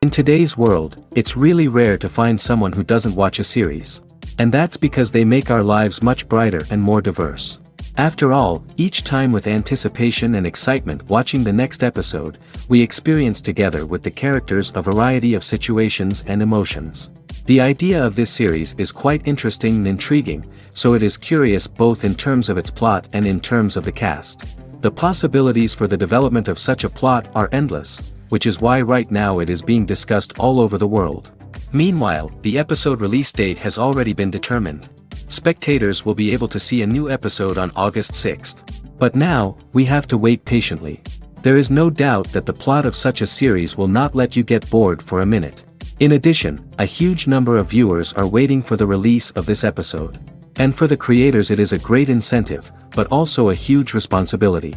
In today's world, it's really rare to find someone who doesn't watch a series. And that's because they make our lives much brighter and more diverse. After all, each time with anticipation and excitement watching the next episode, we experience together with the characters a variety of situations and emotions. The idea of this series is quite interesting and intriguing, so it is curious both in terms of its plot and in terms of the cast. The possibilities for the development of such a plot are endless, which is why right now it is being discussed all over the world. Meanwhile, the episode release date has already been determined. Spectators will be able to see a new episode on August 6th. But now, we have to wait patiently. There is no doubt that the plot of such a series will not let you get bored for a minute. In addition, a huge number of viewers are waiting for the release of this episode. And for the creators it is a great incentive, but also a huge responsibility.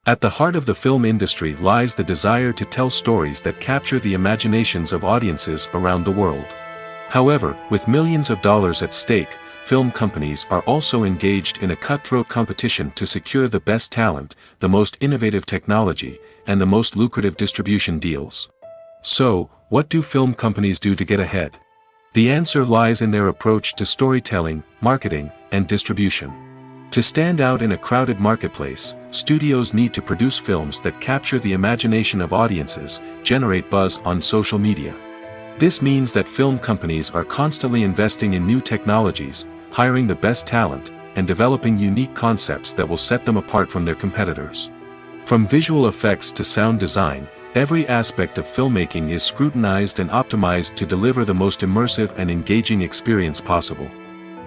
At the heart of the film industry lies the desire to tell stories that capture the imaginations of audiences around the world. However, with millions of dollars at stake, film companies are also engaged in a cutthroat competition to secure the best talent, the most innovative technology, and the most lucrative distribution deals. So, what do film companies do to get ahead? The answer lies in their approach to storytelling, marketing, and distribution. To stand out in a crowded marketplace, studios need to produce films that capture the imagination of audiences, generate buzz on social media. This means that film companies are constantly investing in new technologies, hiring the best talent, and developing unique concepts that will set them apart from their competitors. From visual effects to sound design, every aspect of filmmaking is scrutinized and optimized to deliver the most immersive and engaging experience possible.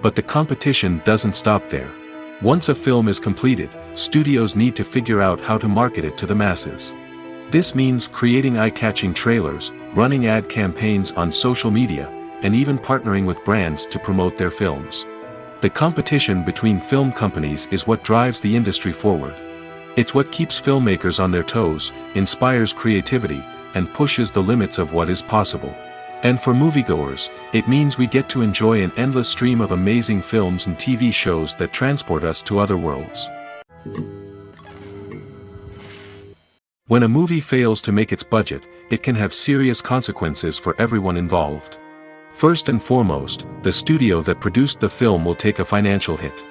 But the competition doesn't stop there. Once a film is completed, studios need to figure out how to market it to the masses. This means creating eye-catching trailers, running ad campaigns on social media, and even partnering with brands to promote their films. The competition between film companies is what drives the industry forward. It's what keeps filmmakers on their toes, inspires creativity, and pushes the limits of what is possible. And for moviegoers, it means we get to enjoy an endless stream of amazing films and TV shows that transport us to other worlds. When a movie fails to make its budget, it can have serious consequences for everyone involved. First and foremost, the studio that produced the film will take a financial hit.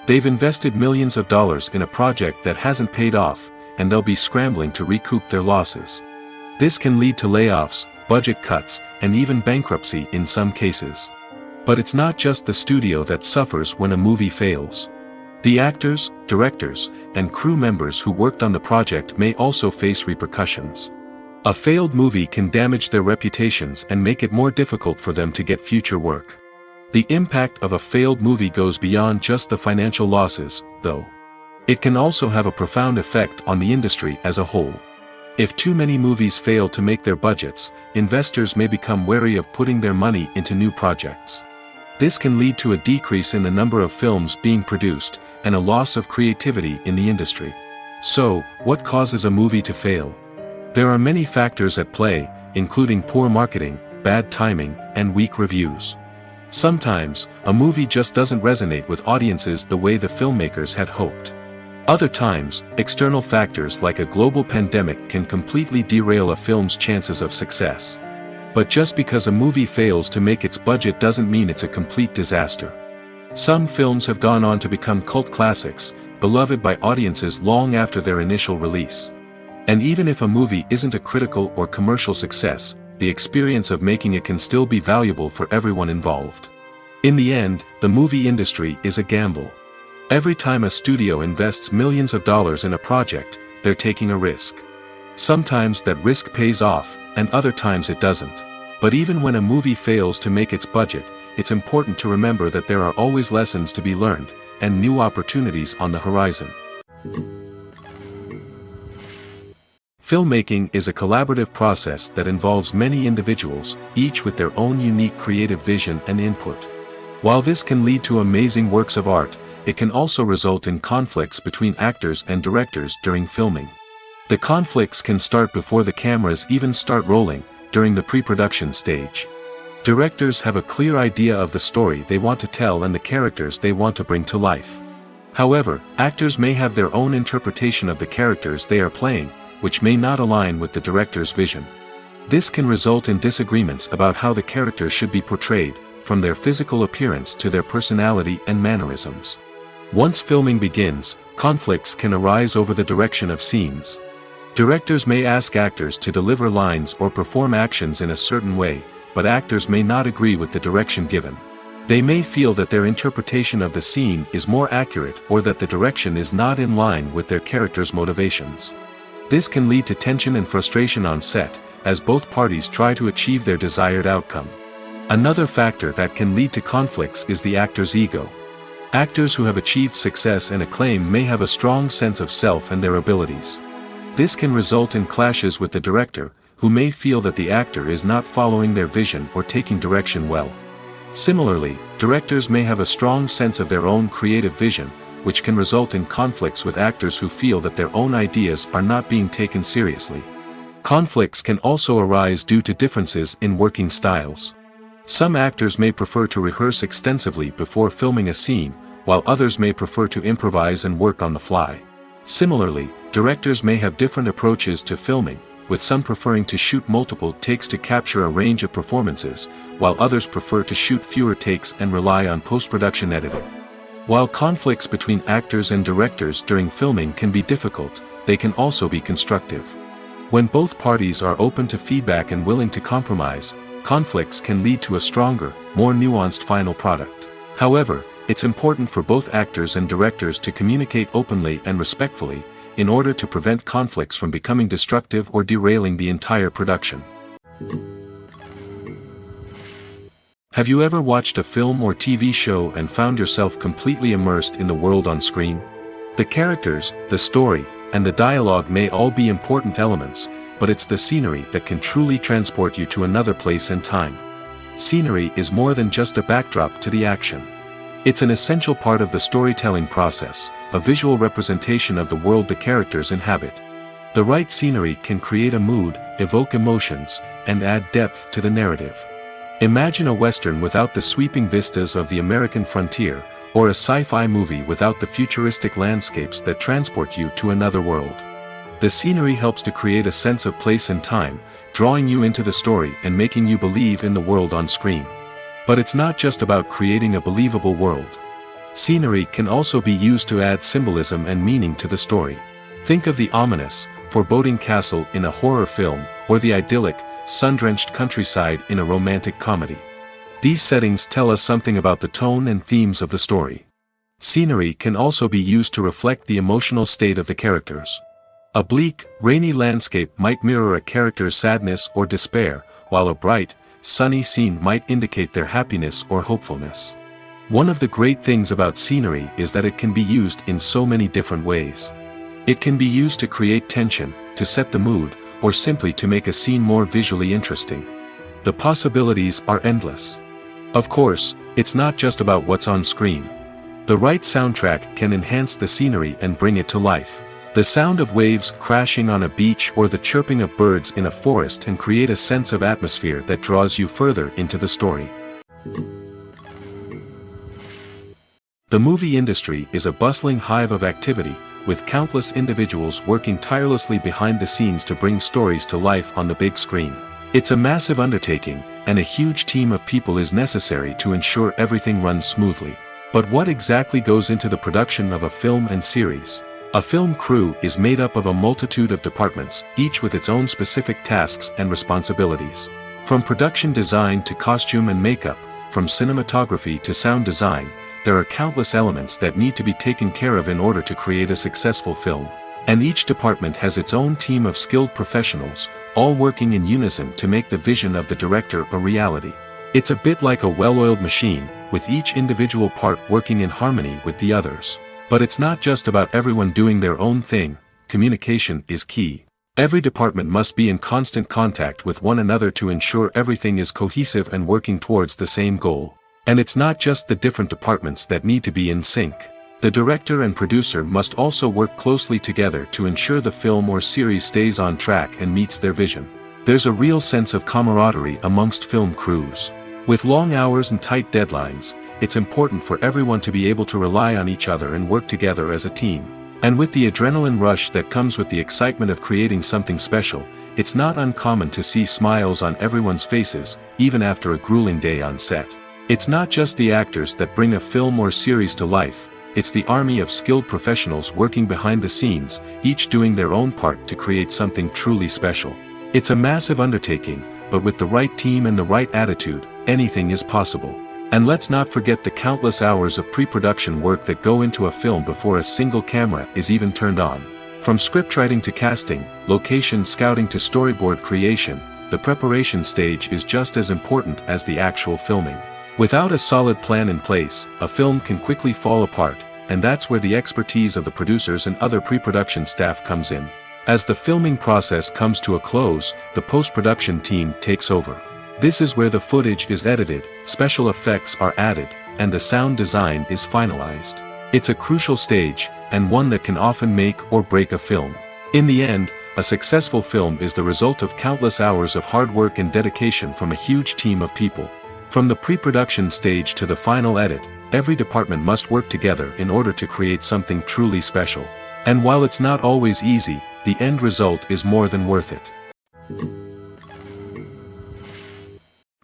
They've invested millions of dollars in a project that hasn't paid off, and they'll be scrambling to recoup their losses. This can lead to layoffs, budget cuts, and even bankruptcy in some cases. But it's not just the studio that suffers when a movie fails. The actors, directors, and crew members who worked on the project may also face repercussions. A failed movie can damage their reputations and make it more difficult for them to get future work. The impact of a failed movie goes beyond just the financial losses, though. It can also have a profound effect on the industry as a whole. If too many movies fail to make their budgets, investors may become wary of putting their money into new projects. This can lead to a decrease in the number of films being produced, and a loss of creativity in the industry. So, what causes a movie to fail? There are many factors at play, including poor marketing, bad timing, and weak reviews. Sometimes, a movie just doesn't resonate with audiences the way the filmmakers had hoped. Other times, external factors like a global pandemic can completely derail a film's chances of success. But just because a movie fails to make its budget doesn't mean it's a complete disaster. Some films have gone on to become cult classics, beloved by audiences long after their initial release. And even if a movie isn't a critical or commercial success, the experience of making it can still be valuable for everyone involved. In the end, the movie industry is a gamble. Every time a studio invests millions of dollars in a project, they're taking a risk. Sometimes that risk pays off, and other times it doesn't. But even when a movie fails to make its budget, it's important to remember that there are always lessons to be learned, and new opportunities on the horizon. Filmmaking is a collaborative process that involves many individuals, each with their own unique creative vision and input. While this can lead to amazing works of art, it can also result in conflicts between actors and directors during filming. The conflicts can start before the cameras even start rolling, during the pre-production stage. Directors have a clear idea of the story they want to tell and the characters they want to bring to life. However, actors may have their own interpretation of the characters they are playing, which may not align with the director's vision. This can result in disagreements about how the characters should be portrayed, from their physical appearance to their personality and mannerisms. Once filming begins, conflicts can arise over the direction of scenes. Directors may ask actors to deliver lines or perform actions in a certain way, but actors may not agree with the direction given. They may feel that their interpretation of the scene is more accurate or that the direction is not in line with their character's motivations. This can lead to tension and frustration on set, as both parties try to achieve their desired outcome. Another factor that can lead to conflicts is the actor's ego. Actors who have achieved success and acclaim may have a strong sense of self and their abilities. This can result in clashes with the director, who may feel that the actor is not following their vision or taking direction well. Similarly, directors may have a strong sense of their own creative vision, which can result in conflicts with actors who feel that their own ideas are not being taken seriously. Conflicts can also arise due to differences in working styles. Some actors may prefer to rehearse extensively before filming a scene, while others may prefer to improvise and work on the fly. Similarly, directors may have different approaches to filming, with some preferring to shoot multiple takes to capture a range of performances, while others prefer to shoot fewer takes and rely on post-production editing. While conflicts between actors and directors during filming can be difficult, they can also be constructive. When both parties are open to feedback and willing to compromise, conflicts can lead to a stronger, more nuanced final product. However, it's important for both actors and directors to communicate openly and respectfully, in order to prevent conflicts from becoming destructive or derailing the entire production. Have you ever watched a film or TV show and found yourself completely immersed in the world on screen? The characters, the story, and the dialogue may all be important elements, but it's the scenery that can truly transport you to another place and time. Scenery is more than just a backdrop to the action. It's an essential part of the storytelling process, a visual representation of the world the characters inhabit. The right scenery can create a mood, evoke emotions, and add depth to the narrative. Imagine a Western without the sweeping vistas of the American frontier, or a sci-fi movie without the futuristic landscapes that transport you to another world. The scenery helps to create a sense of place and time, drawing you into the story and making you believe in the world on screen. But it's not just about creating a believable world. Scenery can also be used to add symbolism and meaning to the story. Think of the ominous, foreboding castle in a horror film, or the idyllic, sun-drenched countryside in a romantic comedy. These settings tell us something about the tone and themes of the story. Scenery can also be used to reflect the emotional state of the characters. A bleak, rainy landscape might mirror a character's sadness or despair, while a bright, sunny scene might indicate their happiness or hopefulness. One of the great things about scenery is that it can be used in so many different ways. It can be used to create tension, to set the mood, or simply to make a scene more visually interesting. The possibilities are endless. Of course, it's not just about what's on screen. The right soundtrack can enhance the scenery and bring it to life. The sound of waves crashing on a beach or the chirping of birds in a forest can create a sense of atmosphere that draws you further into the story. The movie industry is a bustling hive of activity, with countless individuals working tirelessly behind the scenes to bring stories to life on the big screen. It's a massive undertaking, and a huge team of people is necessary to ensure everything runs smoothly. But what exactly goes into the production of a film and series? A film crew is made up of a multitude of departments, each with its own specific tasks and responsibilities. From production design to costume and makeup, from cinematography to sound design, there are countless elements that need to be taken care of in order to create a successful film. And each department has its own team of skilled professionals, all working in unison to make the vision of the director a reality. It's a bit like a well-oiled machine, with each individual part working in harmony with the others. But it's not just about everyone doing their own thing. Communication is key. Every department must be in constant contact with one another to ensure everything is cohesive and working towards the same goal. And it's not just the different departments that need to be in sync. The director and producer must also work closely together to ensure the film or series stays on track and meets their vision. There's a real sense of camaraderie amongst film crews. With long hours and tight deadlines, it's important for everyone to be able to rely on each other and work together as a team. And with the adrenaline rush that comes with the excitement of creating something special, it's not uncommon to see smiles on everyone's faces, even after a grueling day on set. It's not just the actors that bring a film or series to life, it's the army of skilled professionals working behind the scenes, each doing their own part to create something truly special. It's a massive undertaking, but with the right team and the right attitude, anything is possible. And let's not forget the countless hours of pre-production work that go into a film before a single camera is even turned on. From scriptwriting to casting, location scouting to storyboard creation, the preparation stage is just as important as the actual filming. Without a solid plan in place, a film can quickly fall apart, and that's where the expertise of the producers and other pre-production staff comes in. As the filming process comes to a close, the post-production team takes over. This is where the footage is edited, special effects are added, and the sound design is finalized. It's a crucial stage, and one that can often make or break a film. In the end, a successful film is the result of countless hours of hard work and dedication from a huge team of people. From the pre-production stage to the final edit, every department must work together in order to create something truly special. And while it's not always easy, the end result is more than worth it.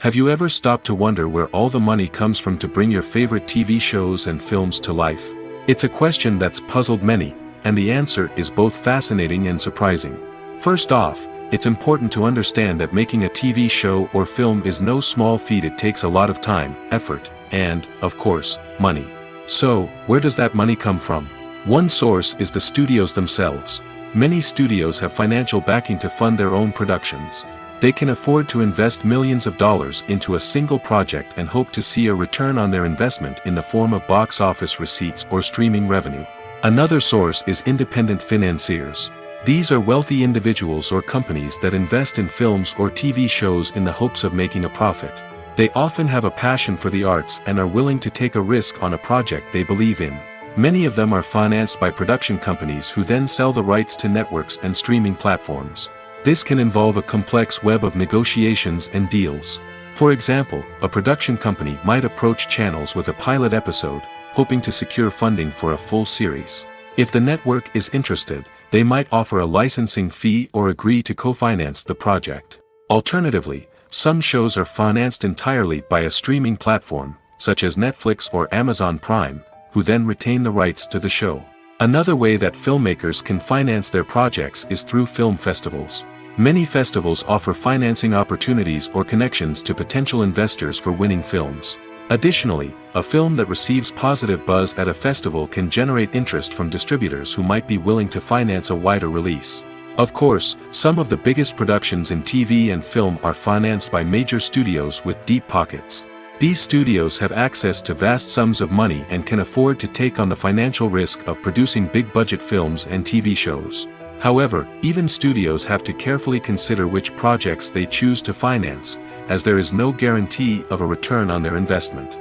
Have you ever stopped to wonder where all the money comes from to bring your favorite TV shows and films to life? It's a question that's puzzled many, and the answer is both fascinating and surprising. First off, it's important to understand that making a TV show or film is no small feat. It takes a lot of time, effort, and, of course, money. So, where does that money come from? One source is the studios themselves. Many studios have financial backing to fund their own productions. They can afford to invest millions of dollars into a single project and hope to see a return on their investment in the form of box office receipts or streaming revenue. Another source is independent financiers. These are wealthy individuals or companies that invest in films or TV shows in the hopes of making a profit. They often have a passion for the arts and are willing to take a risk on a project they believe in. Many of them are financed by production companies who then sell the rights to networks and streaming platforms. This can involve a complex web of negotiations and deals. For example, a production company might approach channels with a pilot episode, hoping to secure funding for a full series. If the network is interested, they might offer a licensing fee or agree to co-finance the project. Alternatively, some shows are financed entirely by a streaming platform, such as Netflix or Amazon Prime, who then retain the rights to the show. Another way that filmmakers can finance their projects is through film festivals. Many festivals offer financing opportunities or connections to potential investors for winning films. Additionally, a film that receives positive buzz at a festival can generate interest from distributors who might be willing to finance a wider release. Of course, some of the biggest productions in TV and film are financed by major studios with deep pockets. These studios have access to vast sums of money and can afford to take on the financial risk of producing big-budget films and TV shows. However, even studios have to carefully consider which projects they choose to finance, as there is no guarantee of a return on their investment.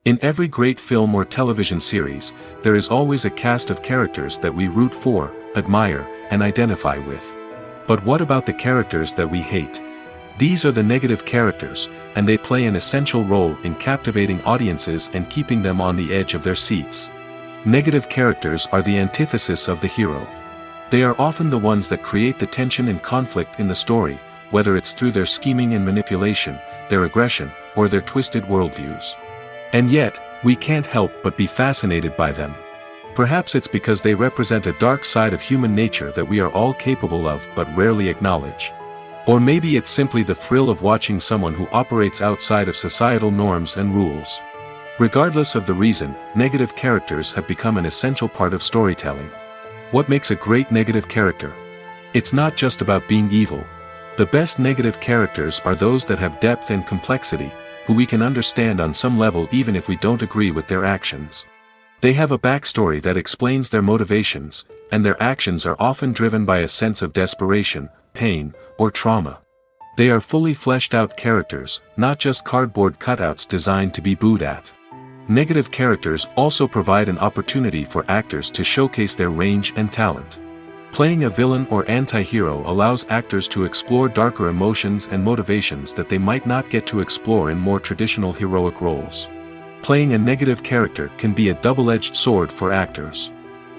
In every great film or television series, there is always a cast of characters that we root for, admire, and identify with. But what about the characters that we hate? These are the negative characters, and they play an essential role in captivating audiences and keeping them on the edge of their seats. Negative characters are the antithesis of the hero. They are often the ones that create the tension and conflict in the story, whether it's through their scheming and manipulation, their aggression, or their twisted worldviews. And yet, we can't help but be fascinated by them. Perhaps it's because they represent a dark side of human nature that we are all capable of but rarely acknowledge. Or maybe it's simply the thrill of watching someone who operates outside of societal norms and rules. Regardless of the reason, negative characters have become an essential part of storytelling. What makes a great negative character? It's not just about being evil. The best negative characters are those that have depth and complexity, who we can understand on some level even if we don't agree with their actions. They have a backstory that explains their motivations, and their actions are often driven by a sense of desperation, pain, or trauma. They are fully fleshed out characters, not just cardboard cutouts designed to be booed at. Negative characters also provide an opportunity for actors to showcase their range and talent. Playing a villain or anti-hero allows actors to explore darker emotions and motivations that they might not get to explore in more traditional heroic roles. Playing a negative character can be a double-edged sword for actors.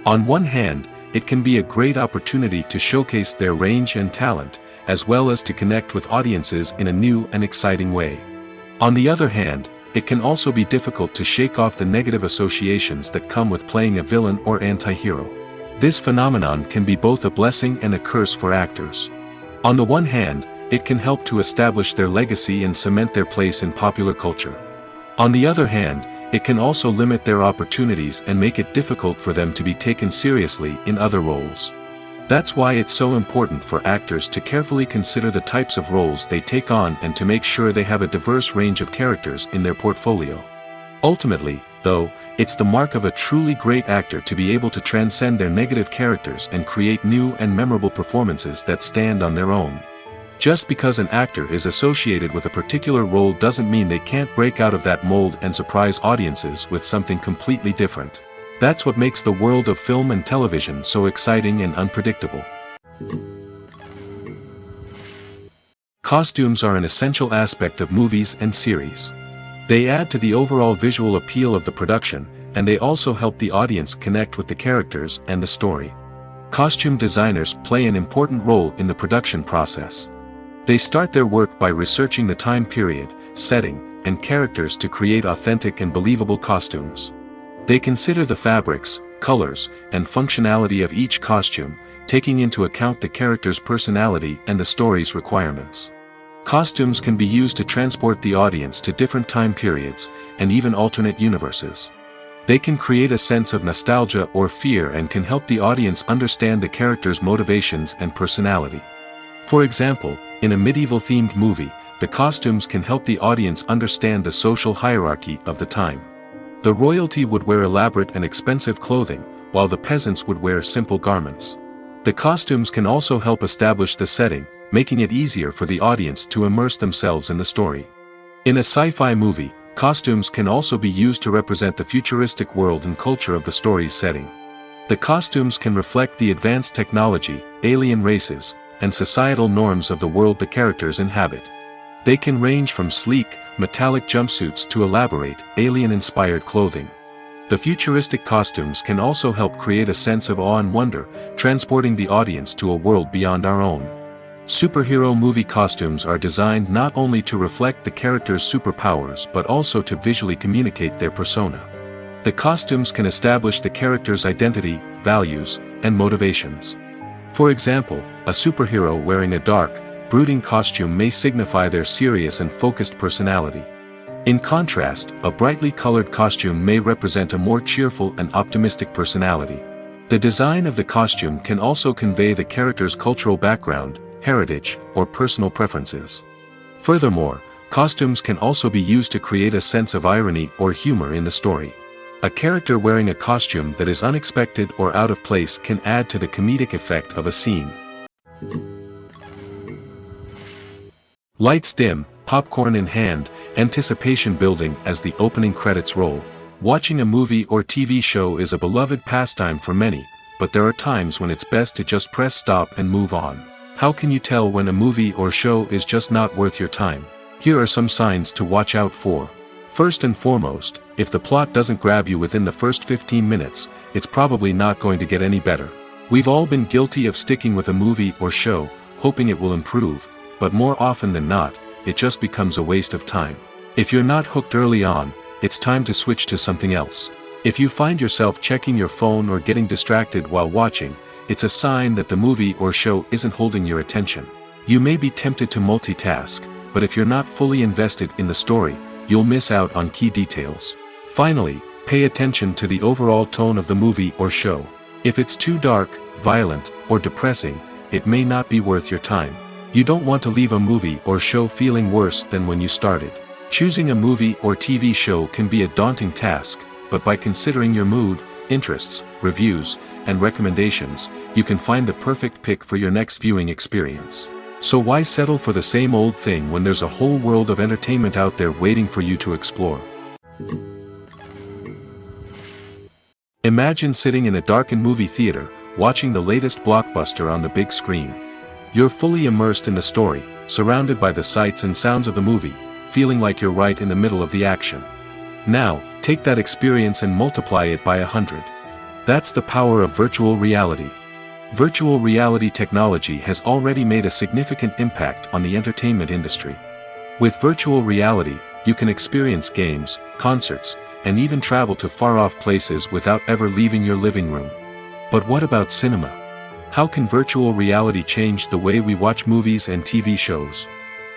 On one hand, it can be a great opportunity to showcase their range and talent, as well as to connect with audiences in a new and exciting way. On the other hand, it can also be difficult to shake off the negative associations that come with playing a villain or anti-hero. This phenomenon can be both a blessing and a curse for actors. On the one hand, it can help to establish their legacy and cement their place in popular culture. On the other hand, it can also limit their opportunities and make it difficult for them to be taken seriously in other roles. That's why it's so important for actors to carefully consider the types of roles they take on and to make sure they have a diverse range of characters in their portfolio. Ultimately, though, it's the mark of a truly great actor to be able to transcend their negative characters and create new and memorable performances that stand on their own. Just because an actor is associated with a particular role doesn't mean they can't break out of that mold and surprise audiences with something completely different. That's what makes the world of film and television so exciting and unpredictable. Costumes are an essential aspect of movies and series. They add to the overall visual appeal of the production, and they also help the audience connect with the characters and the story. Costume designers play an important role in the production process. They start their work by researching the time period, setting, and characters to create authentic and believable costumes. They consider the fabrics, colors, and functionality of each costume, taking into account the character's personality and the story's requirements. Costumes can be used to transport the audience to different time periods, and even alternate universes. They can create a sense of nostalgia or fear and can help the audience understand the character's motivations and personality. For example, in a medieval-themed movie, the costumes can help the audience understand the social hierarchy of the time. The royalty would wear elaborate and expensive clothing, while the peasants would wear simple garments. The costumes can also help establish the setting, making it easier for the audience to immerse themselves in the story. In a sci-fi movie, costumes can also be used to represent the futuristic world and culture of the story's setting. The costumes can reflect the advanced technology, alien races, and societal norms of the world the characters inhabit. They can range from sleek, metallic jumpsuits to elaborate, alien-inspired clothing. The futuristic costumes can also help create a sense of awe and wonder, transporting the audience to a world beyond our own. Superhero movie costumes are designed not only to reflect the character's superpowers but also to visually communicate their persona. The costumes can establish the character's identity, values, and motivations. For example, a superhero wearing a dark, brooding costume may signify their serious and focused personality. In contrast, a brightly colored costume may represent a more cheerful and optimistic personality. The design of the costume can also convey the character's cultural background, heritage, or personal preferences. Furthermore, costumes can also be used to create a sense of irony or humor in the story. A character wearing a costume that is unexpected or out of place can add to the comedic effect of a scene. Lights dim, popcorn in hand, anticipation building as the opening credits roll. Watching a movie or TV show is a beloved pastime for many, but there are times when it's best to just press stop and move on. How can you tell when a movie or show is just not worth your time? Here are some signs to watch out for. First and foremost, if the plot doesn't grab you within the first 15 minutes, it's probably not going to get any better. We've all been guilty of sticking with a movie or show, hoping it will improve, but more often than not, it just becomes a waste of time. If you're not hooked early on, it's time to switch to something else. If you find yourself checking your phone or getting distracted while watching, it's a sign that the movie or show isn't holding your attention. You may be tempted to multitask, but if you're not fully invested in the story, you'll miss out on key details. Finally, pay attention to the overall tone of the movie or show. If it's too dark, violent, or depressing, it may not be worth your time. You don't want to leave a movie or show feeling worse than when you started. Choosing a movie or TV show can be a daunting task, but by considering your mood, interests, reviews, and recommendations, you can find the perfect pick for your next viewing experience. So why settle for the same old thing when there's a whole world of entertainment out there waiting for you to explore? Imagine sitting in a darkened movie theater, watching the latest blockbuster on the big screen. You're fully immersed in the story, surrounded by the sights and sounds of the movie, feeling like you're right in the middle of the action. Now, Take that experience and multiply it by 100. That's the power of virtual reality. Virtual reality technology has already made a significant impact on the entertainment industry. With virtual reality, you can experience games, concerts, and even travel to far-off places without ever leaving your living room. But what about cinema? How can virtual reality change the way we watch movies and TV shows?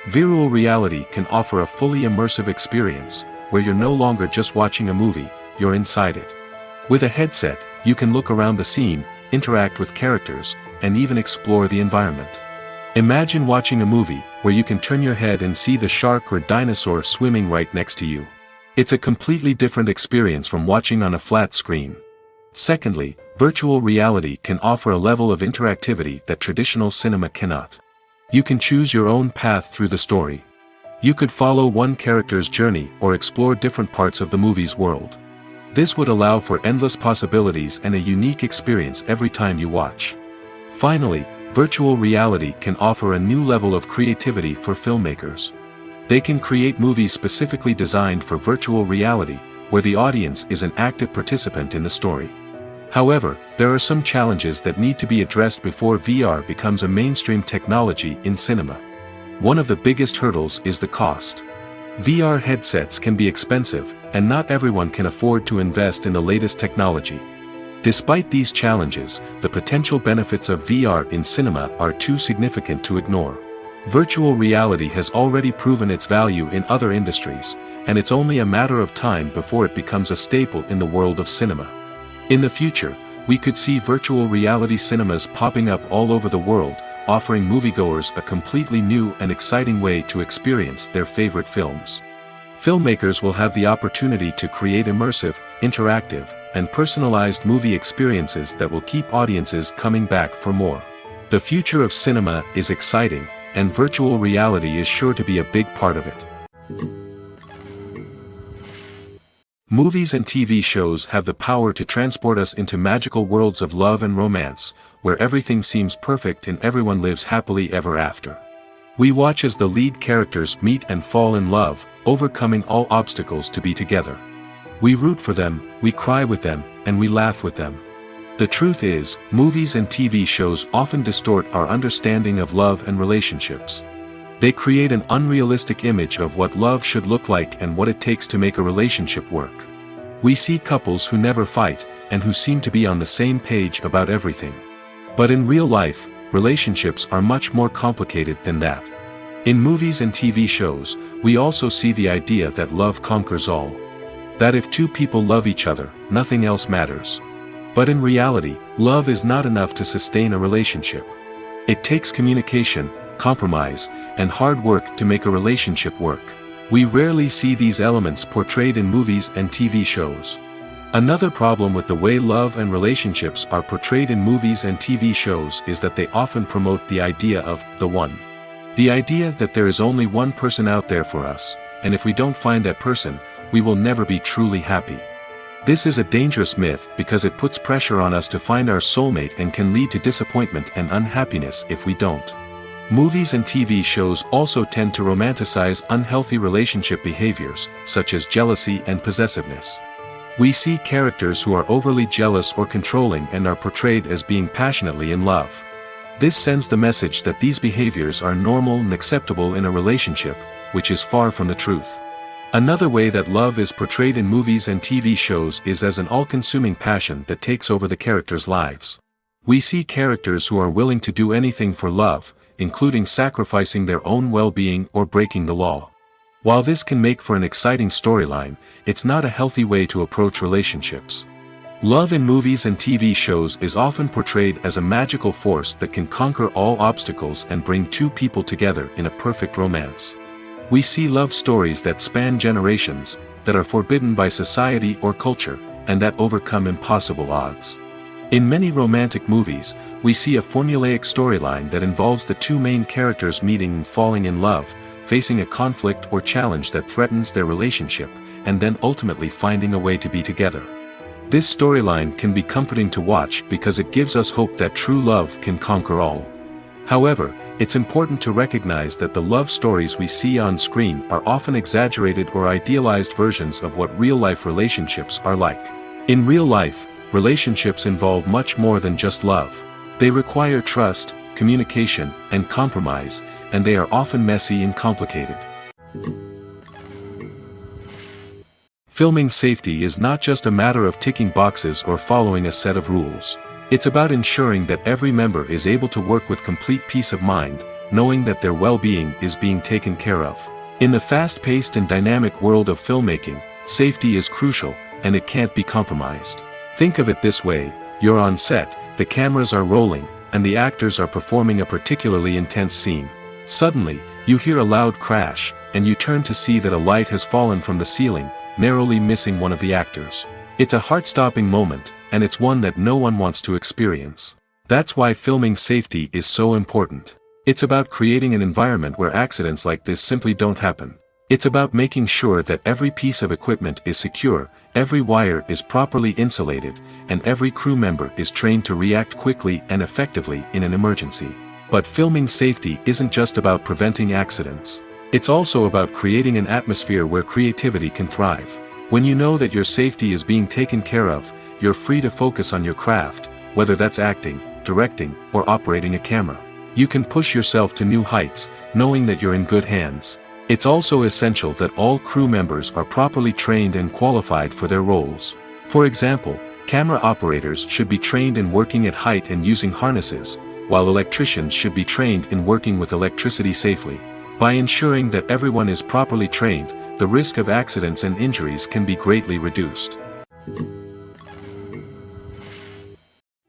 Virtual reality can offer a fully immersive experience, where you're no longer just watching a movie, you're inside it. With a headset, you can look around the scene, interact with characters, and even explore the environment. Imagine watching a movie, where you can turn your head and see the shark or dinosaur swimming right next to you. It's a completely different experience from watching on a flat screen. Secondly, virtual reality can offer a level of interactivity that traditional cinema cannot. You can choose your own path through the story. You could follow one character's journey or explore different parts of the movie's world. This would allow for endless possibilities and a unique experience every time you watch. Finally, virtual reality can offer a new level of creativity for filmmakers. They can create movies specifically designed for virtual reality, where the audience is an active participant in the story. However, there are some challenges that need to be addressed before VR becomes a mainstream technology in cinema. One of the biggest hurdles is the cost. VR headsets can be expensive, and not everyone can afford to invest in the latest technology. Despite these challenges, the potential benefits of VR in cinema are too significant to ignore. Virtual reality has already proven its value in other industries, and it's only a matter of time before it becomes a staple in the world of cinema. In the future, we could see virtual reality cinemas popping up all over the world, offering moviegoers a completely new and exciting way to experience their favorite films. Filmmakers will have the opportunity to create immersive, interactive, and personalized movie experiences that will keep audiences coming back for more. The future of cinema is exciting, and virtual reality is sure to be a big part of it. Movies and TV shows have the power to transport us into magical worlds of love and romance, where everything seems perfect and everyone lives happily ever after. We watch as the lead characters meet and fall in love, overcoming all obstacles to be together. We root for them, we cry with them, and we laugh with them. The truth is, movies and TV shows often distort our understanding of love and relationships. They create an unrealistic image of what love should look like and what it takes to make a relationship work. We see couples who never fight, and who seem to be on the same page about everything. But in real life, relationships are much more complicated than that. In movies and TV shows, we also see the idea that love conquers all. That if two people love each other, nothing else matters. But in reality, love is not enough to sustain a relationship. It takes communication, compromise, and hard work to make a relationship work. We rarely see these elements portrayed in movies and TV shows. Another problem with the way love and relationships are portrayed in movies and TV shows is that they often promote the idea of the one. The idea that there is only one person out there for us, and if we don't find that person, we will never be truly happy. This is a dangerous myth because it puts pressure on us to find our soulmate and can lead to disappointment and unhappiness if we don't. Movies and TV shows also tend to romanticize unhealthy relationship behaviors, such as jealousy and possessiveness. We see characters who are overly jealous or controlling and are portrayed as being passionately in love. This sends the message that these behaviors are normal and acceptable in a relationship, which is far from the truth. Another way that love is portrayed in movies and TV shows is as an all-consuming passion that takes over the characters' lives. We see characters who are willing to do anything for love, including sacrificing their own well-being or breaking the law. While this can make for an exciting storyline, it's not a healthy way to approach relationships. Love in movies and TV shows is often portrayed as a magical force that can conquer all obstacles and bring two people together in a perfect romance. We see love stories that span generations, that are forbidden by society or culture, and that overcome impossible odds. In many romantic movies, we see a formulaic storyline that involves the two main characters meeting and falling in love, facing a conflict or challenge that threatens their relationship, and then ultimately finding a way to be together. This storyline can be comforting to watch because it gives us hope that true love can conquer all. However, it's important to recognize that the love stories we see on screen are often exaggerated or idealized versions of what real-life relationships are like. In real life, relationships involve much more than just love. They require trust, communication, and compromise, and they are often messy and complicated. Filming safety is not just a matter of ticking boxes or following a set of rules. It's about ensuring that every member is able to work with complete peace of mind, knowing that their well-being is being taken care of. In the fast-paced and dynamic world of filmmaking, safety is crucial, and it can't be compromised. Think of it this way: you're on set, the cameras are rolling, and the actors are performing a particularly intense scene. Suddenly, you hear a loud crash, and you turn to see that a light has fallen from the ceiling, narrowly missing one of the actors. It's a heart-stopping moment, and it's one that no one wants to experience. That's why filming safety is so important. It's about creating an environment where accidents like this simply don't happen. It's about making sure that every piece of equipment is secure, every wire is properly insulated, and every crew member is trained to react quickly and effectively in an emergency. But filming safety isn't just about preventing accidents. It's also about creating an atmosphere where creativity can thrive. When you know that your safety is being taken care of, you're free to focus on your craft, whether that's acting, directing, or operating a camera. You can push yourself to new heights, knowing that you're in good hands. It's also essential that all crew members are properly trained and qualified for their roles. For example, camera operators should be trained in working at height and using harnesses, while electricians should be trained in working with electricity safely. By ensuring that everyone is properly trained, the risk of accidents and injuries can be greatly reduced.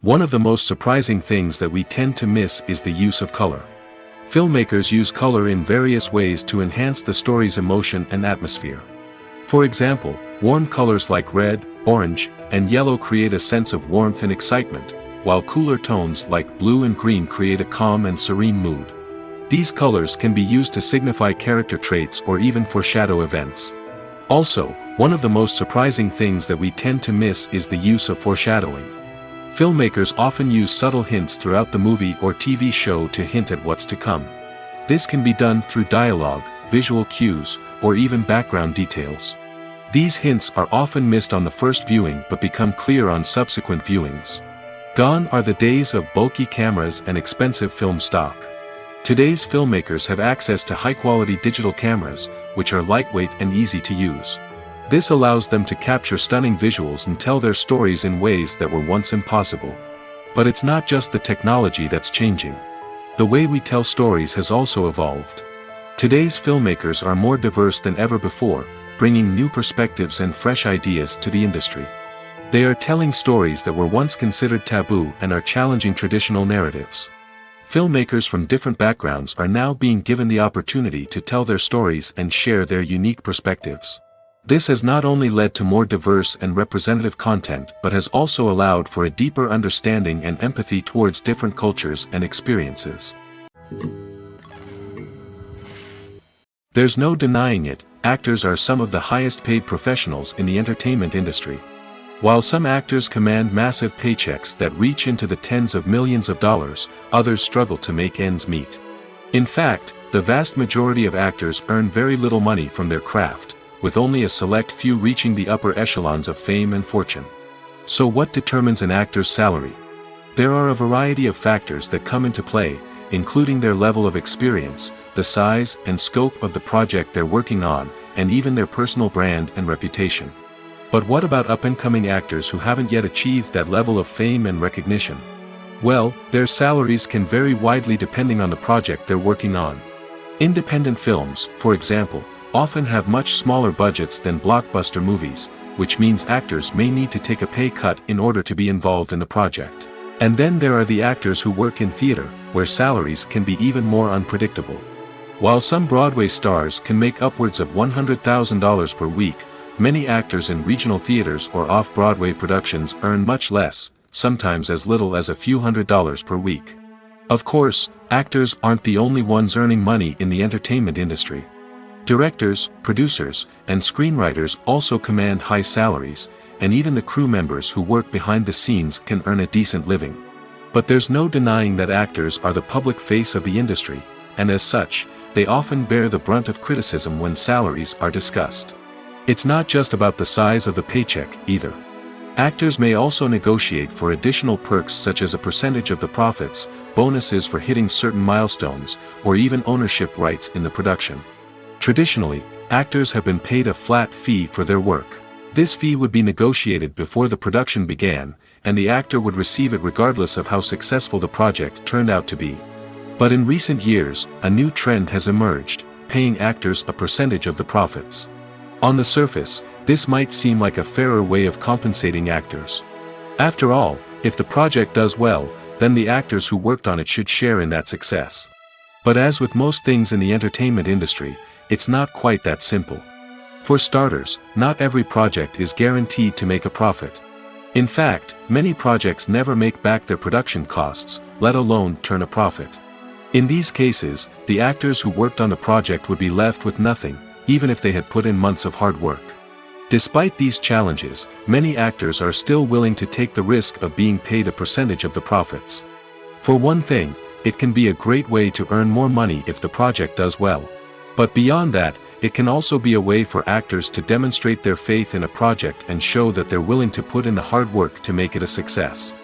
One of the most surprising things that we tend to miss is the use of color. Filmmakers use color in various ways to enhance the story's emotion and atmosphere. For example, warm colors like red, orange, and yellow create a sense of warmth and excitement, while cooler tones like blue and green create a calm and serene mood. These colors can be used to signify character traits or even foreshadow events. Also, one of the most surprising things that we tend to miss is the use of foreshadowing. Filmmakers often use subtle hints throughout the movie or TV show to hint at what's to come. This can be done through dialogue, visual cues, or even background details. These hints are often missed on the first viewing but become clear on subsequent viewings. Gone are the days of bulky cameras and expensive film stock. Today's filmmakers have access to high-quality digital cameras, which are lightweight and easy to use. This allows them to capture stunning visuals and tell their stories in ways that were once impossible. But it's not just the technology that's changing. The way we tell stories has also evolved. Today's filmmakers are more diverse than ever before, bringing new perspectives and fresh ideas to the industry. They are telling stories that were once considered taboo and are challenging traditional narratives. Filmmakers from different backgrounds are now being given the opportunity to tell their stories and share their unique perspectives. This has not only led to more diverse and representative content but has also allowed for a deeper understanding and empathy towards different cultures and experiences. There's no denying it, actors are some of the highest paid professionals in the entertainment industry. While some actors command massive paychecks that reach into the tens of millions of dollars, others struggle to make ends meet. In fact, the vast majority of actors earn very little money from their craft, with only a select few reaching the upper echelons of fame and fortune. So what determines an actor's salary? There are a variety of factors that come into play, including their level of experience, the size and scope of the project they're working on, and even their personal brand and reputation. But what about up-and-coming actors who haven't yet achieved that level of fame and recognition? Well, their salaries can vary widely depending on the project they're working on. Independent films, for example, often have much smaller budgets than blockbuster movies, which means actors may need to take a pay cut in order to be involved in the project. And then there are the actors who work in theater, where salaries can be even more unpredictable. While some Broadway stars can make upwards of $100,000 per week, many actors in regional theaters or off-Broadway productions earn much less, sometimes as little as a few $100s per week. Of course, actors aren't the only ones earning money in the entertainment industry. Directors, producers, and screenwriters also command high salaries, and even the crew members who work behind the scenes can earn a decent living. But there's no denying that actors are the public face of the industry, and as such, they often bear the brunt of criticism when salaries are discussed. It's not just about the size of the paycheck, either. Actors may also negotiate for additional perks such as a percentage of the profits, bonuses for hitting certain milestones, or even ownership rights in the production. Traditionally, actors have been paid a flat fee for their work. This fee would be negotiated before the production began, and the actor would receive it regardless of how successful the project turned out to be. But in recent years, a new trend has emerged, paying actors a percentage of the profits. On the surface, this might seem like a fairer way of compensating actors. After all, if the project does well, then the actors who worked on it should share in that success. But as with most things in the entertainment industry, it's not quite that simple. For starters, not every project is guaranteed to make a profit. In fact, many projects never make back their production costs, let alone turn a profit. In these cases, the actors who worked on the project would be left with nothing, even if they had put in months of hard work. Despite these challenges, many actors are still willing to take the risk of being paid a percentage of the profits. For one thing, it can be a great way to earn more money if the project does well. But beyond that, it can also be a way for actors to demonstrate their faith in a project and show that they're willing to put in the hard work to make it a success.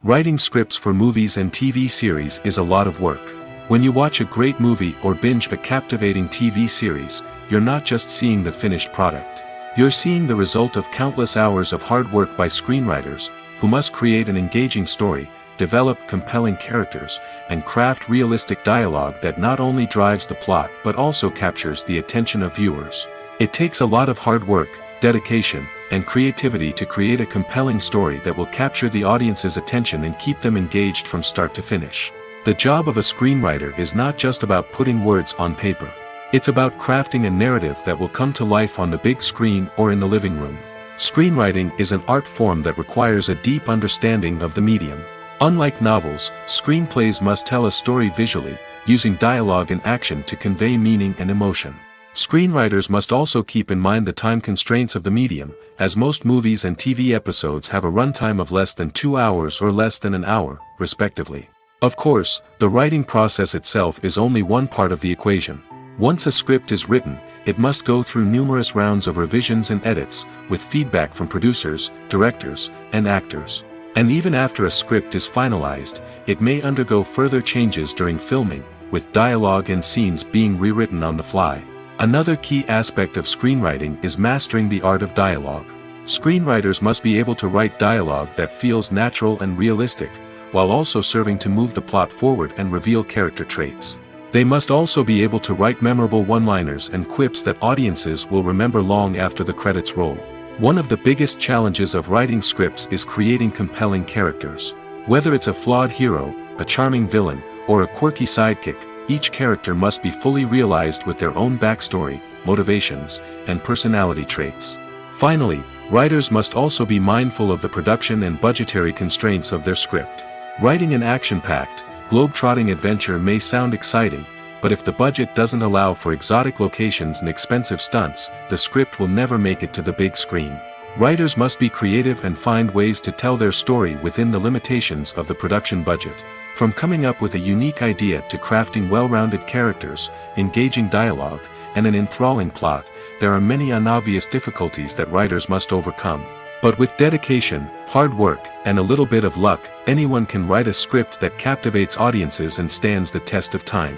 Writing scripts for movies and TV series is a lot of work. When you watch a great movie or binge a captivating TV series, you're not just seeing the finished product. You're seeing the result of countless hours of hard work by screenwriters, who must create an engaging story, develop compelling characters, and craft realistic dialogue that not only drives the plot but also captures the attention of viewers. It takes a lot of hard work, dedication, and creativity to create a compelling story that will capture the audience's attention and keep them engaged from start to finish. The job of a screenwriter is not just about putting words on paper. It's about crafting a narrative that will come to life on the big screen or in the living room. Screenwriting is an art form that requires a deep understanding of the medium. Unlike novels, screenplays must tell a story visually, using dialogue and action to convey meaning and emotion. Screenwriters must also keep in mind the time constraints of the medium, as most movies and TV episodes have a runtime of less than 2 hours or less than an hour, respectively. Of course, the writing process itself is only one part of the equation. Once a script is written, it must go through numerous rounds of revisions and edits, with feedback from producers, directors, and actors. And even after a script is finalized, it may undergo further changes during filming, with dialogue and scenes being rewritten on the fly. Another key aspect of screenwriting is mastering the art of dialogue. Screenwriters must be able to write dialogue that feels natural and realistic, while also serving to move the plot forward and reveal character traits. They must also be able to write memorable one-liners and quips that audiences will remember long after the credits roll. One of the biggest challenges of writing scripts is creating compelling characters. Whether it's a flawed hero, a charming villain, or a quirky sidekick, each character must be fully realized with their own backstory, motivations, and personality traits. Finally, writers must also be mindful of the production and budgetary constraints of their script. Writing an action-packed, globe-trotting adventure may sound exciting, but if the budget doesn't allow for exotic locations and expensive stunts, the script will never make it to the big screen. Writers must be creative and find ways to tell their story within the limitations of the production budget. From coming up with a unique idea to crafting well-rounded characters, engaging dialogue, and an enthralling plot, there are many unobvious difficulties that writers must overcome. But with dedication, hard work, and a little bit of luck, anyone can write a script that captivates audiences and stands the test of time.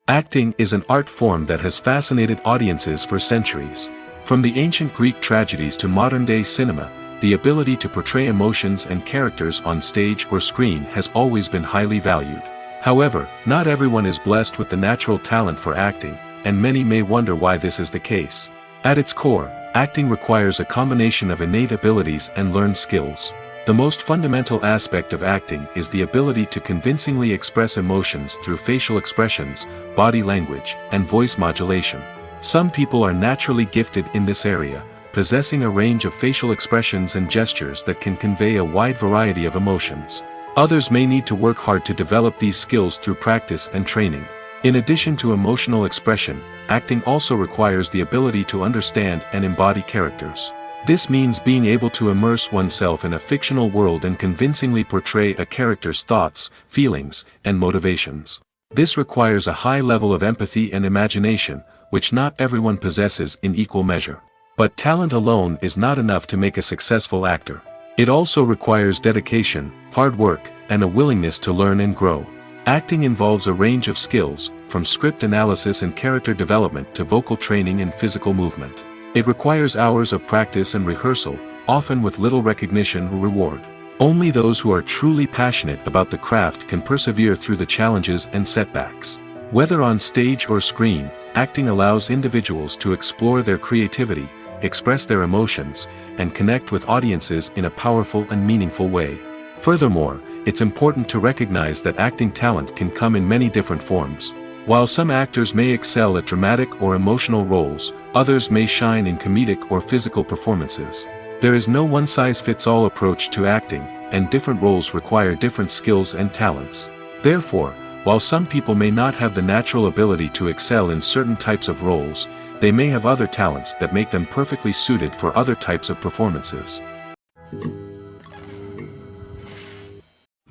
Acting is an art form that has fascinated audiences for centuries. From the ancient Greek tragedies to modern-day cinema, the ability to portray emotions and characters on stage or screen has always been highly valued. However, not everyone is blessed with the natural talent for acting, and many may wonder why this is the case. At its core, acting requires a combination of innate abilities and learned skills. The most fundamental aspect of acting is the ability to convincingly express emotions through facial expressions, body language, and voice modulation. Some people are naturally gifted in this area, possessing a range of facial expressions and gestures that can convey a wide variety of emotions. Others may need to work hard to develop these skills through practice and training. In addition to emotional expression, acting also requires the ability to understand and embody characters. This means being able to immerse oneself in a fictional world and convincingly portray a character's thoughts, feelings, and motivations. This requires a high level of empathy and imagination, which not everyone possesses in equal measure. But talent alone is not enough to make a successful actor. It also requires dedication, hard work, and a willingness to learn and grow. Acting involves a range of skills, from script analysis and character development to vocal training and physical movement. It requires hours of practice and rehearsal, often with little recognition or reward. Only those who are truly passionate about the craft can persevere through the challenges and setbacks. Whether on stage or screen, acting allows individuals to explore their creativity, express their emotions, and connect with audiences in a powerful and meaningful way. Furthermore, it's important to recognize that acting talent can come in many different forms. While some actors may excel at dramatic or emotional roles, others may shine in comedic or physical performances. There is no one-size-fits-all approach to acting, and different roles require different skills and talents. Therefore, while some people may not have the natural ability to excel in certain types of roles, they may have other talents that make them perfectly suited for other types of performances.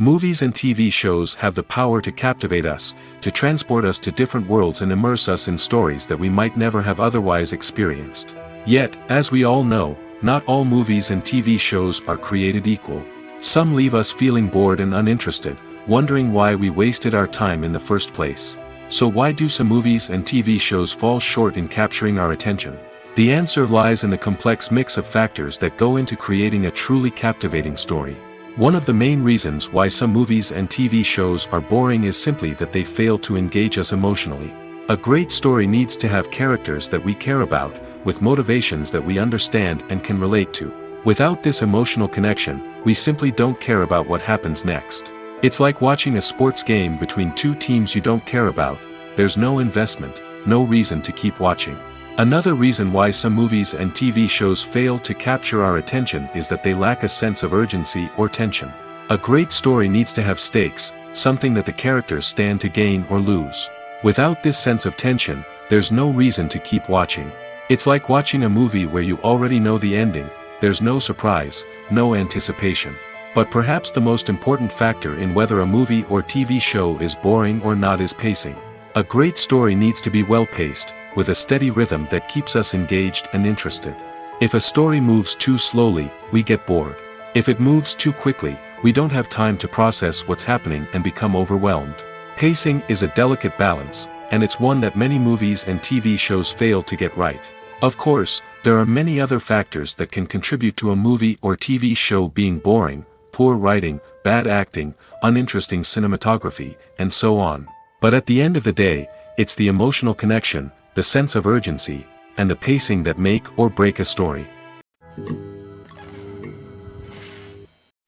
Movies and TV shows have the power to captivate us, to transport us to different worlds and immerse us in stories that we might never have otherwise experienced. Yet, as we all know, not all movies and TV shows are created equal. Some leave us feeling bored and uninterested, wondering why we wasted our time in the first place. So why do some movies and TV shows fall short in capturing our attention? The answer lies in the complex mix of factors that go into creating a truly captivating story. One of the main reasons why some movies and TV shows are boring is simply that they fail to engage us emotionally. A great story needs to have characters that we care about, with motivations that we understand and can relate to. Without this emotional connection, we simply don't care about what happens next. It's like watching a sports game between two teams you don't care about. There's no investment, no reason to keep watching. Another reason why some movies and TV shows fail to capture our attention is that they lack a sense of urgency or tension. A great story needs to have stakes, something that the characters stand to gain or lose. Without this sense of tension, there's no reason to keep watching. It's like watching a movie where you already know the ending. There's no surprise, no anticipation. But perhaps the most important factor in whether a movie or TV show is boring or not is pacing. A great story needs to be well-paced, with a steady rhythm that keeps us engaged and interested. If a story moves too slowly, we get bored. If it moves too quickly, we don't have time to process what's happening and become overwhelmed. Pacing is a delicate balance, and it's one that many movies and TV shows fail to get right. Of course, there are many other factors that can contribute to a movie or TV show being boring: poor writing, bad acting, uninteresting cinematography, and so on. But at the end of the day, it's the emotional connection, the sense of urgency, and the pacing that make or break a story.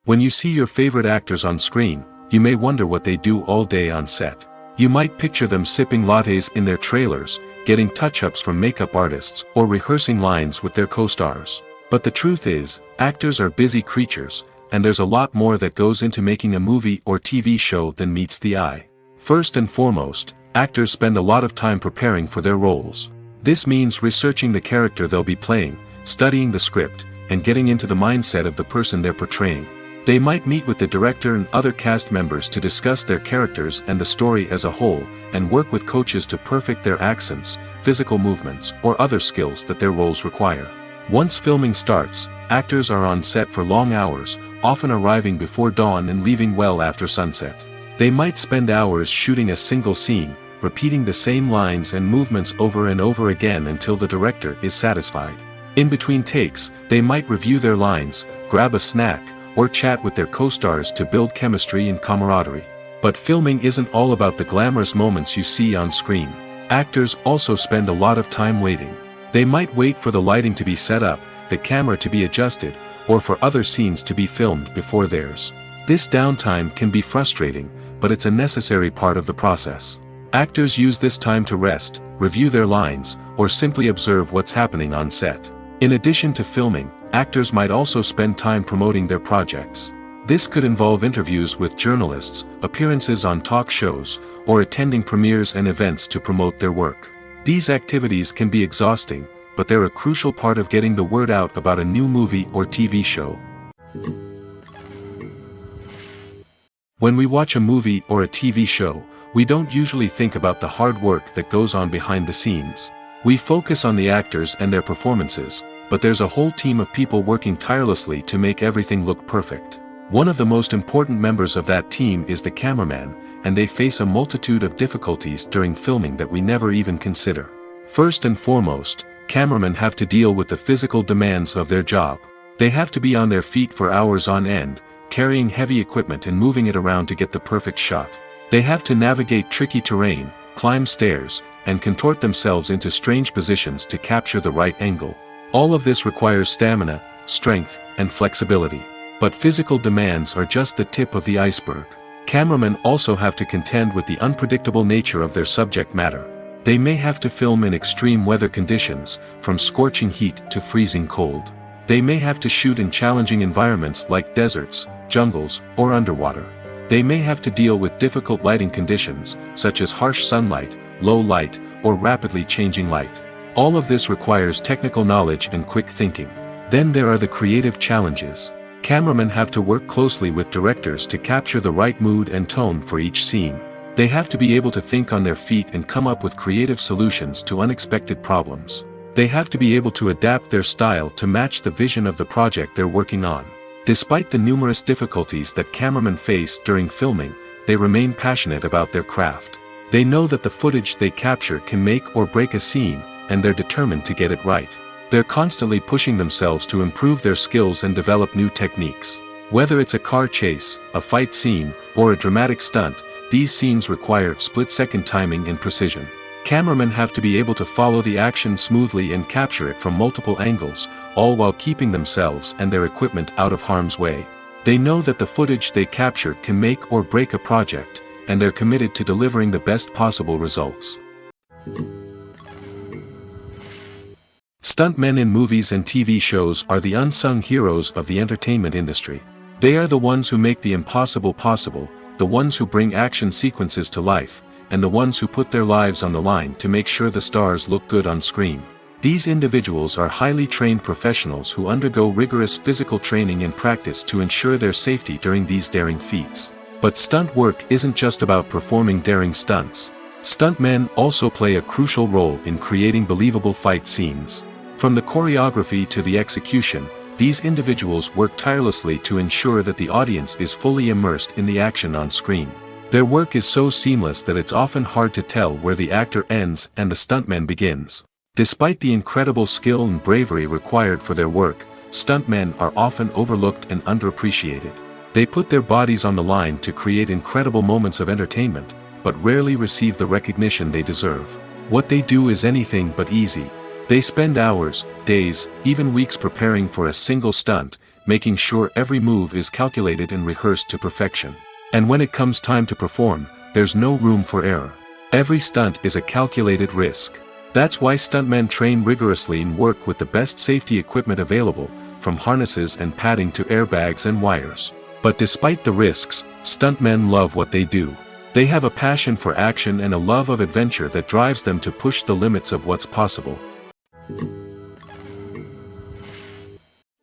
When you see your favorite actors on screen, you may wonder what they do all day on set. You might picture them sipping lattes in their trailers, getting touch-ups from makeup artists, or rehearsing lines with their co-stars. But the truth is, actors are busy creatures, and there's a lot more that goes into making a movie or TV show than meets the eye. First and foremost, actors spend a lot of time preparing for their roles. This means researching the character they'll be playing, studying the script, and getting into the mindset of the person they're portraying. They might meet with the director and other cast members to discuss their characters and the story as a whole, and work with coaches to perfect their accents, physical movements, or other skills that their roles require. Once filming starts, actors are on set for long hours, often arriving before dawn and leaving well after sunset. They might spend hours shooting a single scene, repeating the same lines and movements over and over again until the director is satisfied. In between takes, they might review their lines, grab a snack, or chat with their co-stars to build chemistry and camaraderie. But filming isn't all about the glamorous moments you see on screen. Actors also spend a lot of time waiting. They might wait for the lighting to be set up, the camera to be adjusted, or for other scenes to be filmed before theirs. This downtime can be frustrating, but it's a necessary part of the process. Actors use this time to rest, review their lines, or simply observe what's happening on set. In addition to filming, actors might also spend time promoting their projects. This could involve interviews with journalists, appearances on talk shows, or attending premieres and events to promote their work. These activities can be exhausting, but they're a crucial part of getting the word out about a new movie or TV show. When we watch a movie or a TV show, we don't usually think about the hard work that goes on behind the scenes. We focus on the actors and their performances, but there's a whole team of people working tirelessly to make everything look perfect. One of the most important members of that team is the cameraman, and they face a multitude of difficulties during filming that we never even consider. First and foremost, cameramen have to deal with the physical demands of their job. They have to be on their feet for hours on end, carrying heavy equipment and moving it around to get the perfect shot. They have to navigate tricky terrain, climb stairs, and contort themselves into strange positions to capture the right angle. All of this requires stamina, strength, and flexibility. But physical demands are just the tip of the iceberg. Cameramen also have to contend with the unpredictable nature of their subject matter. They may have to film in extreme weather conditions, from scorching heat to freezing cold. They may have to shoot in challenging environments like deserts, jungles, or underwater. They may have to deal with difficult lighting conditions, such as harsh sunlight, low light, or rapidly changing light. All of this requires technical knowledge and quick thinking. Then there are the creative challenges. Cameramen have to work closely with directors to capture the right mood and tone for each scene. They have to be able to think on their feet and come up with creative solutions to unexpected problems. They have to be able to adapt their style to match the vision of the project they're working on. Despite the numerous difficulties that cameramen face during filming, they remain passionate about their craft. They know that the footage they capture can make or break a scene, and they're determined to get it right. They're constantly pushing themselves to improve their skills and develop new techniques. Whether it's a car chase, a fight scene, or a dramatic stunt, these scenes require split-second timing and precision. Cameramen have to be able to follow the action smoothly and capture it from multiple angles, all while keeping themselves and their equipment out of harm's way. They know that the footage they capture can make or break a project, and they're committed to delivering the best possible results. Stuntmen in movies and TV shows are the unsung heroes of the entertainment industry. They are the ones who make the impossible possible, the ones who bring action sequences to life, and the ones who put their lives on the line to make sure the stars look good on screen. These individuals are highly trained professionals who undergo rigorous physical training and practice to ensure their safety during these daring feats. But stunt work isn't just about performing daring stunts. Stuntmen also play a crucial role in creating believable fight scenes. From the choreography to the execution, these individuals work tirelessly to ensure that the audience is fully immersed in the action on screen. Their work is so seamless that it's often hard to tell where the actor ends and the stuntman begins. Despite the incredible skill and bravery required for their work, stuntmen are often overlooked and underappreciated. They put their bodies on the line to create incredible moments of entertainment, but rarely receive the recognition they deserve. What they do is anything but easy. They spend hours, days, even weeks preparing for a single stunt, making sure every move is calculated and rehearsed to perfection. And when it comes time to perform, there's no room for error. Every stunt is a calculated risk. That's why stuntmen train rigorously and work with the best safety equipment available, from harnesses and padding to airbags and wires. But despite the risks, stuntmen love what they do. They have a passion for action and a love of adventure that drives them to push the limits of what's possible.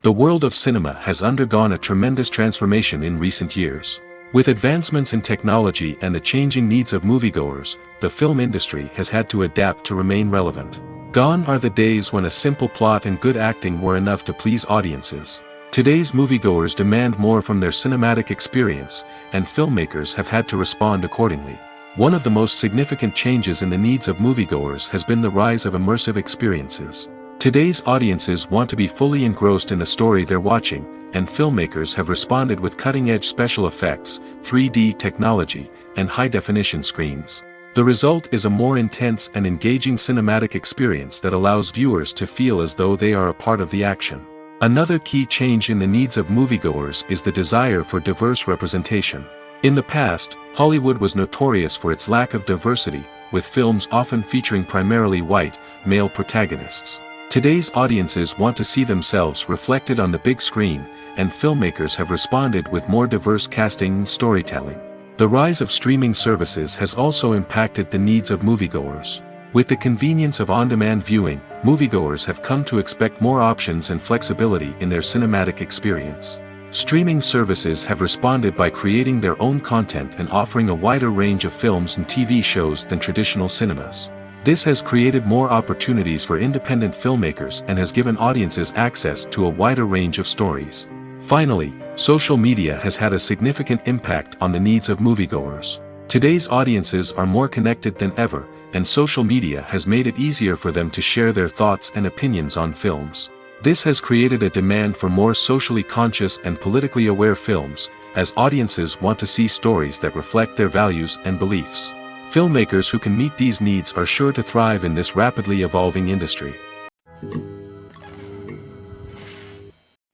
The world of cinema has undergone a tremendous transformation in recent years. With advancements in technology and the changing needs of moviegoers, the film industry has had to adapt to remain relevant. Gone are the days when a simple plot and good acting were enough to please audiences. Today's moviegoers demand more from their cinematic experience, and filmmakers have had to respond accordingly. One of the most significant changes in the needs of moviegoers has been the rise of immersive experiences. Today's audiences want to be fully engrossed in the story they're watching, and filmmakers have responded with cutting-edge special effects, 3D technology, and high-definition screens. The result is a more intense and engaging cinematic experience that allows viewers to feel as though they are a part of the action. Another key change in the needs of moviegoers is the desire for diverse representation. In the past, Hollywood was notorious for its lack of diversity, with films often featuring primarily white, male protagonists. Today's audiences want to see themselves reflected on the big screen, and filmmakers have responded with more diverse casting and storytelling. The rise of streaming services has also impacted the needs of moviegoers. With the convenience of on-demand viewing, moviegoers have come to expect more options and flexibility in their cinematic experience. Streaming services have responded by creating their own content and offering a wider range of films and TV shows than traditional cinemas. This has created more opportunities for independent filmmakers and has given audiences access to a wider range of stories. Finally, social media has had a significant impact on the needs of moviegoers. Today's audiences are more connected than ever, and social media has made it easier for them to share their thoughts and opinions on films. This has created a demand for more socially conscious and politically aware films, as audiences want to see stories that reflect their values and beliefs. Filmmakers who can meet these needs are sure to thrive in this rapidly evolving industry.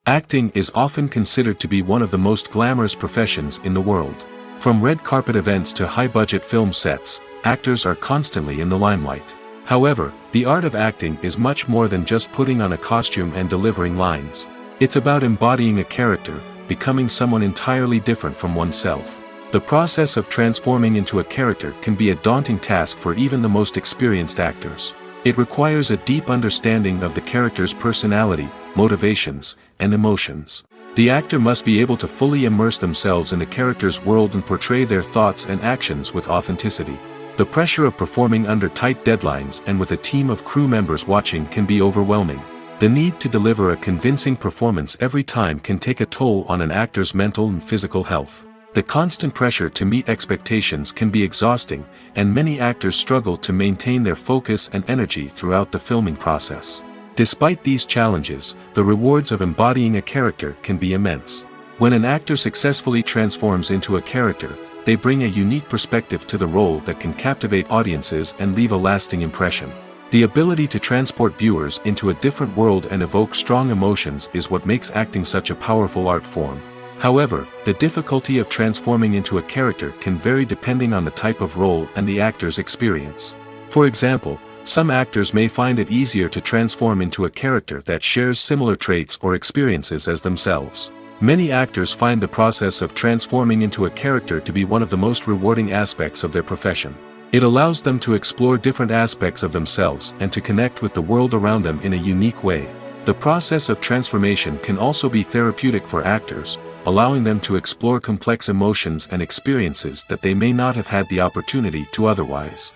Acting is often considered to be one of the most glamorous professions in the world. From red carpet events to high-budget film sets, actors are constantly in the limelight. However, the art of acting is much more than just putting on a costume and delivering lines. It's about embodying a character, becoming someone entirely different from oneself. The process of transforming into a character can be a daunting task for even the most experienced actors. It requires a deep understanding of the character's personality, motivations, and emotions. The actor must be able to fully immerse themselves in the character's world and portray their thoughts and actions with authenticity. The pressure of performing under tight deadlines and with a team of crew members watching can be overwhelming. The need to deliver a convincing performance every time can take a toll on an actor's mental and physical health. The constant pressure to meet expectations can be exhausting, and many actors struggle to maintain their focus and energy throughout the filming process. Despite these challenges, the rewards of embodying a character can be immense. When an actor successfully transforms into a character, they bring a unique perspective to the role that can captivate audiences and leave a lasting impression. The ability to transport viewers into a different world and evoke strong emotions is what makes acting such a powerful art form. However, the difficulty of transforming into a character can vary depending on the type of role and the actor's experience. For example, some actors may find it easier to transform into a character that shares similar traits or experiences as themselves. Many actors find the process of transforming into a character to be one of the most rewarding aspects of their profession. It allows them to explore different aspects of themselves and to connect with the world around them in a unique way. The process of transformation can also be therapeutic for actors, allowing them to explore complex emotions and experiences that they may not have had the opportunity to otherwise.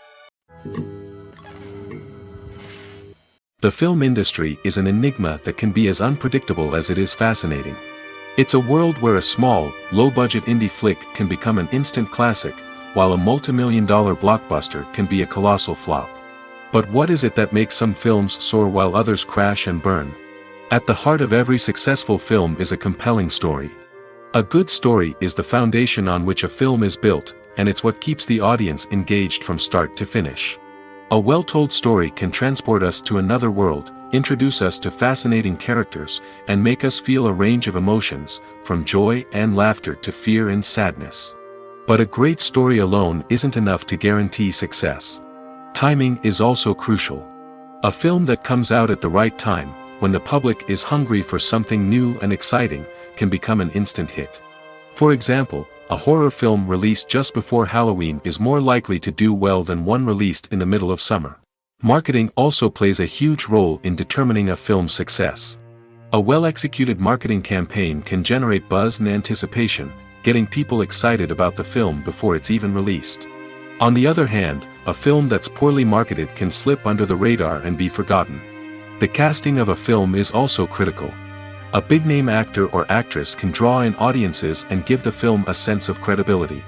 The film industry is an enigma that can be as unpredictable as it is fascinating. It's a world where a small, low-budget indie flick can become an instant classic, while a multi-million-dollar blockbuster can be a colossal flop. But what is it that makes some films soar while others crash and burn? At the heart of every successful film is a compelling story. A good story is the foundation on which a film is built, and it's what keeps the audience engaged from start to finish. A well-told story can transport us to another world, introduce us to fascinating characters, and make us feel a range of emotions, from joy and laughter to fear and sadness. But a great story alone isn't enough to guarantee success. Timing is also crucial. A film that comes out at the right time, when the public is hungry for something new and exciting, can become an instant hit. For example, a horror film released just before Halloween is more likely to do well than one released in the middle of summer. Marketing also plays a huge role in determining a film's success. A well-executed marketing campaign can generate buzz and anticipation, getting people excited about the film before it's even released. On the other hand, a film that's poorly marketed can slip under the radar and be forgotten. The casting of a film is also critical. A big-name actor or actress can draw in audiences and give the film a sense of credibility.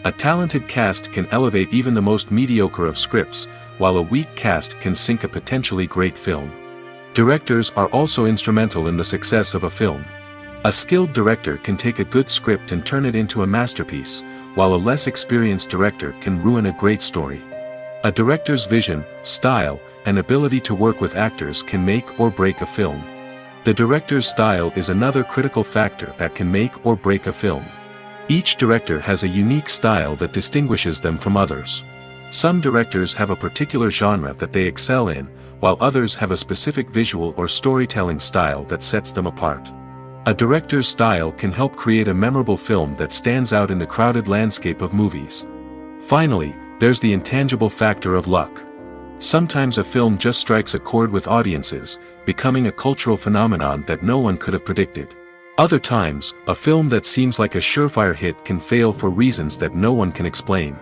A talented cast can elevate even the most mediocre of scripts, while a weak cast can sink a potentially great film. Directors are also instrumental in the success of a film. A skilled director can take a good script and turn it into a masterpiece, while a less experienced director can ruin a great story. A director's vision, style, and ability to work with actors can make or break a film. The director's style is another critical factor that can make or break a film. Each director has a unique style that distinguishes them from others. Some directors have a particular genre that they excel in, while others have a specific visual or storytelling style that sets them apart. A director's style can help create a memorable film that stands out in the crowded landscape of movies. Finally, there's the intangible factor of luck. Sometimes a film just strikes a chord with audiences, becoming a cultural phenomenon that no one could have predicted. Other times, a film that seems like a surefire hit can fail for reasons that no one can explain.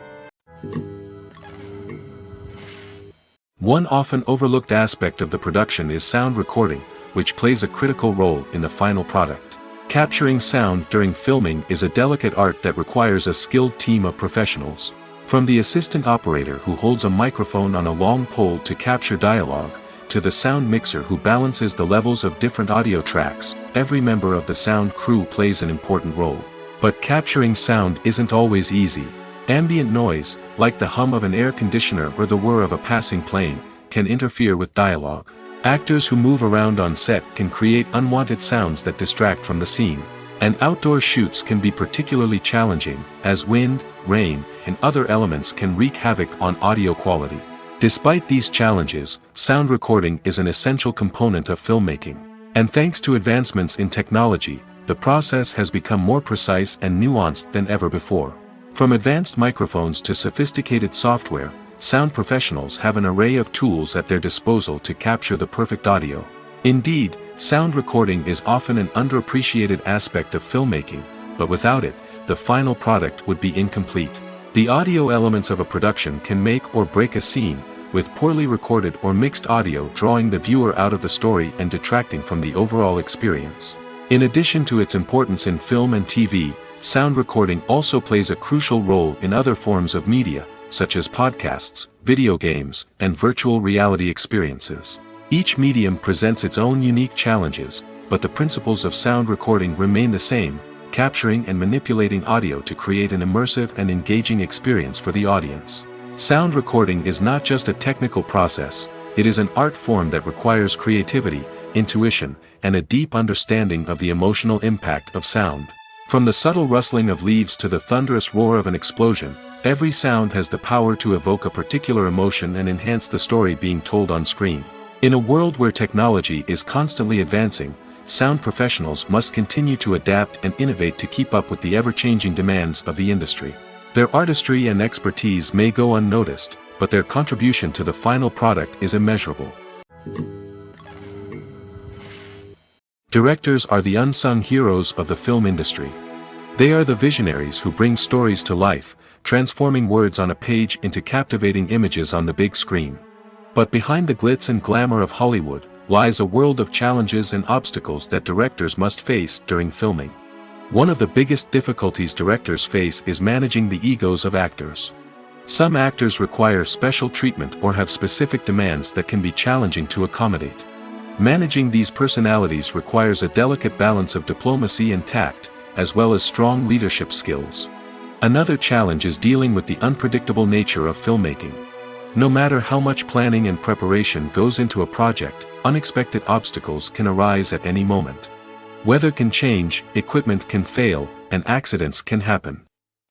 One often overlooked aspect of the production is sound recording, which plays a critical role in the final product. Capturing sound during filming is a delicate art that requires a skilled team of professionals. From the assistant operator who holds a microphone on a long pole to capture dialogue, to the sound mixer who balances the levels of different audio tracks, every member of the sound crew plays an important role. But capturing sound isn't always easy. Ambient noise, like the hum of an air conditioner or the whir of a passing plane, can interfere with dialogue. Actors who move around on set can create unwanted sounds that distract from the scene. And outdoor shoots can be particularly challenging, as wind, rain, and other elements can wreak havoc on audio quality. Despite these challenges, sound recording is an essential component of filmmaking. And thanks to advancements in technology, the process has become more precise and nuanced than ever before. From advanced microphones to sophisticated software, sound professionals have an array of tools at their disposal to capture the perfect audio. Indeed, sound recording is often an underappreciated aspect of filmmaking, but without it, the final product would be incomplete. The audio elements of a production can make or break a scene, with poorly recorded or mixed audio drawing the viewer out of the story and detracting from the overall experience. In addition to its importance in film and TV, sound recording also plays a crucial role in other forms of media, such as podcasts, video games, and virtual reality experiences. Each medium presents its own unique challenges, but the principles of sound recording remain the same, capturing and manipulating audio to create an immersive and engaging experience for the audience. Sound recording is not just a technical process, it is an art form that requires creativity, intuition, and a deep understanding of the emotional impact of sound. From the subtle rustling of leaves to the thunderous roar of an explosion, every sound has the power to evoke a particular emotion and enhance the story being told on screen. In a world where technology is constantly advancing, sound professionals must continue to adapt and innovate to keep up with the ever-changing demands of the industry. Their artistry and expertise may go unnoticed, but their contribution to the final product is immeasurable. Directors are the unsung heroes of the film industry. They are the visionaries who bring stories to life, transforming words on a page into captivating images on the big screen. But behind the glitz and glamour of Hollywood, lies a world of challenges and obstacles that directors must face during filming. One of the biggest difficulties directors face is managing the egos of actors. Some actors require special treatment or have specific demands that can be challenging to accommodate. Managing these personalities requires a delicate balance of diplomacy and tact, as well as strong leadership skills. Another challenge is dealing with the unpredictable nature of filmmaking. No matter how much planning and preparation goes into a project, unexpected obstacles can arise at any moment. Weather can change, equipment can fail, and accidents can happen.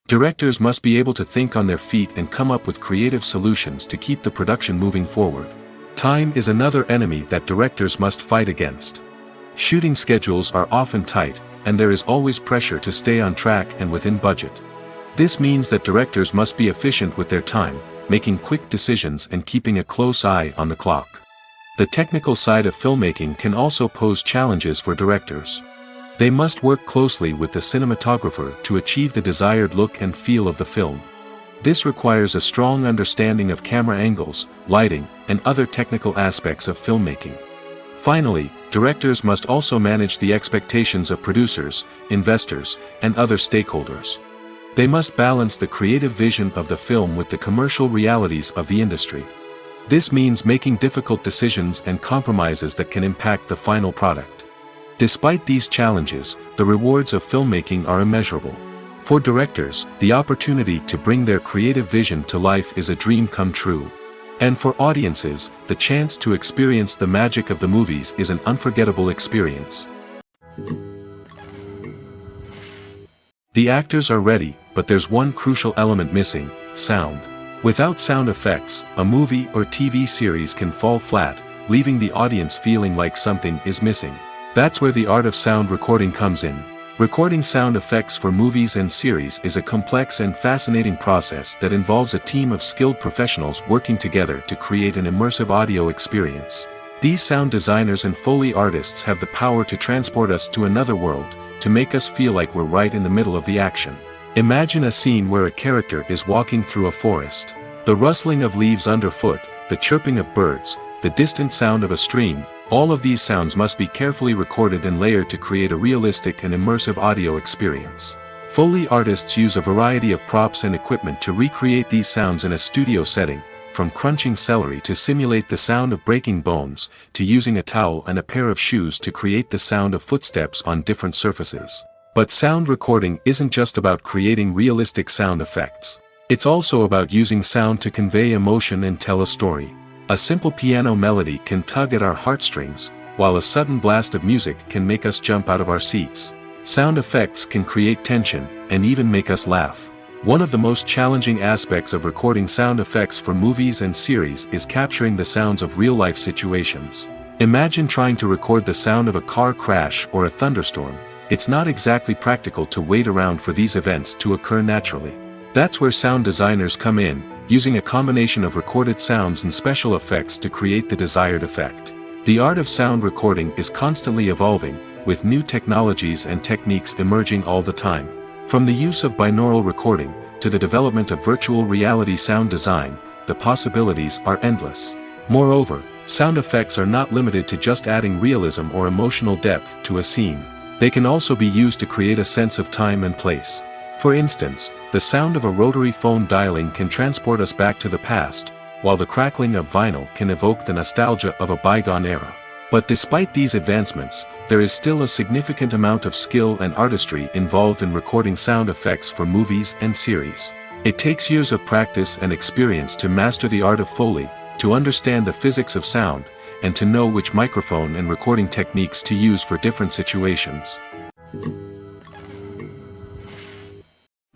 Directors must be able to think on their feet and come up with creative solutions to keep the production moving forward. Time is another enemy that directors must fight against. Shooting schedules are often tight, and there is always pressure to stay on track and within budget. This means that directors must be efficient with their time, making quick decisions and keeping a close eye on the clock. The technical side of filmmaking can also pose challenges for directors. They must work closely with the cinematographer to achieve the desired look and feel of the film. This requires a strong understanding of camera angles, lighting, and other technical aspects of filmmaking. Finally, directors must also manage the expectations of producers, investors, and other stakeholders. They must balance the creative vision of the film with the commercial realities of the industry. This means making difficult decisions and compromises that can impact the final product. Despite these challenges, the rewards of filmmaking are immeasurable. For directors, the opportunity to bring their creative vision to life is a dream come true. And for audiences, the chance to experience the magic of the movies is an unforgettable experience. The actors are ready, but there's one crucial element missing: sound. Without sound effects, a movie or TV series can fall flat, leaving the audience feeling like something is missing. That's where the art of sound recording comes in. Recording sound effects for movies and series is a complex and fascinating process that involves a team of skilled professionals working together to create an immersive audio experience. These sound designers and Foley artists have the power to transport us to another world, to make us feel like we're right in the middle of the action. Imagine a scene where a character is walking through a forest. The rustling of leaves underfoot, the chirping of birds, the distant sound of a stream, all of these sounds must be carefully recorded and layered to create a realistic and immersive audio experience. Foley artists use a variety of props and equipment to recreate these sounds in a studio setting, from crunching celery to simulate the sound of breaking bones, to using a towel and a pair of shoes to create the sound of footsteps on different surfaces. But sound recording isn't just about creating realistic sound effects. It's also about using sound to convey emotion and tell a story. A simple piano melody can tug at our heartstrings, while a sudden blast of music can make us jump out of our seats. Sound effects can create tension, and even make us laugh. One of the most challenging aspects of recording sound effects for movies and series is capturing the sounds of real-life situations. Imagine trying to record the sound of a car crash or a thunderstorm. It's not exactly practical to wait around for these events to occur naturally. That's where sound designers come in, using a combination of recorded sounds and special effects to create the desired effect. The art of sound recording is constantly evolving, with new technologies and techniques emerging all the time. From the use of binaural recording, to the development of virtual reality sound design, the possibilities are endless. Moreover, sound effects are not limited to just adding realism or emotional depth to a scene. They can also be used to create a sense of time and place. For instance, the sound of a rotary phone dialing can transport us back to the past, while the crackling of vinyl can evoke the nostalgia of a bygone era. But despite these advancements, there is still a significant amount of skill and artistry involved in recording sound effects for movies and series. It takes years of practice and experience to master the art of Foley, to understand the physics of sound, and to know which microphone and recording techniques to use for different situations.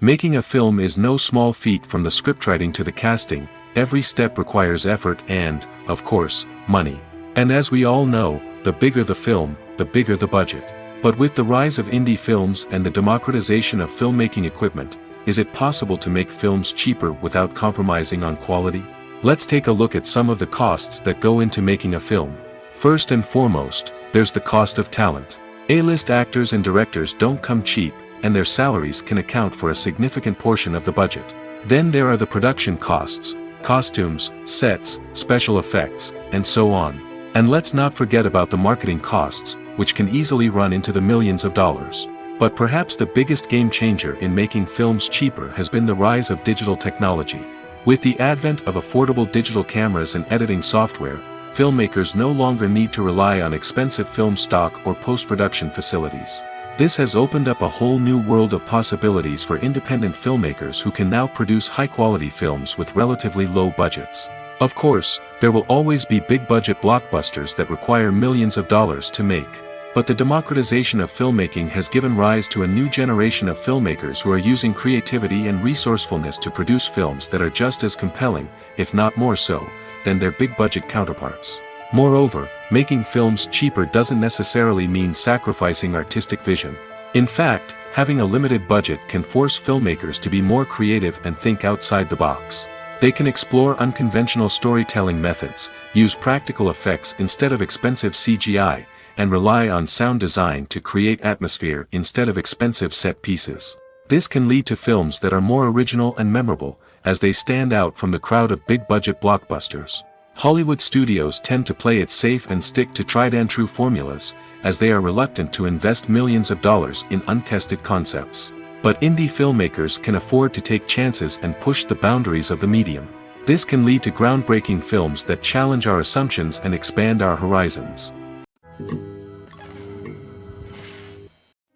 Making a film is no small feat. From the scriptwriting to the casting, every step requires effort and, of course, money. And as we all know, the bigger the film, the bigger the budget. But with the rise of indie films and the democratization of filmmaking equipment, is it possible to make films cheaper without compromising on quality? Let's take a look at some of the costs that go into making a film. First and foremost, there's the cost of talent. A-list actors and directors don't come cheap, and their salaries can account for a significant portion of the budget. Then there are the production costs, costumes, sets, special effects, and so on. And let's not forget about the marketing costs, which can easily run into the millions of dollars. But perhaps the biggest game changer in making films cheaper has been the rise of digital technology. With the advent of affordable digital cameras and editing software, filmmakers no longer need to rely on expensive film stock or post-production facilities. This has opened up a whole new world of possibilities for independent filmmakers who can now produce high-quality films with relatively low budgets. Of course, there will always be big-budget blockbusters that require millions of dollars to make. But the democratization of filmmaking has given rise to a new generation of filmmakers who are using creativity and resourcefulness to produce films that are just as compelling, if not more so, than their big-budget counterparts. Moreover, making films cheaper doesn't necessarily mean sacrificing artistic vision. In fact, having a limited budget can force filmmakers to be more creative and think outside the box. They can explore unconventional storytelling methods, use practical effects instead of expensive CGI, and rely on sound design to create atmosphere instead of expensive set pieces. This can lead to films that are more original and memorable, as they stand out from the crowd of big-budget blockbusters. Hollywood studios tend to play it safe and stick to tried-and-true formulas, as they are reluctant to invest millions of dollars in untested concepts. But indie filmmakers can afford to take chances and push the boundaries of the medium. This can lead to groundbreaking films that challenge our assumptions and expand our horizons.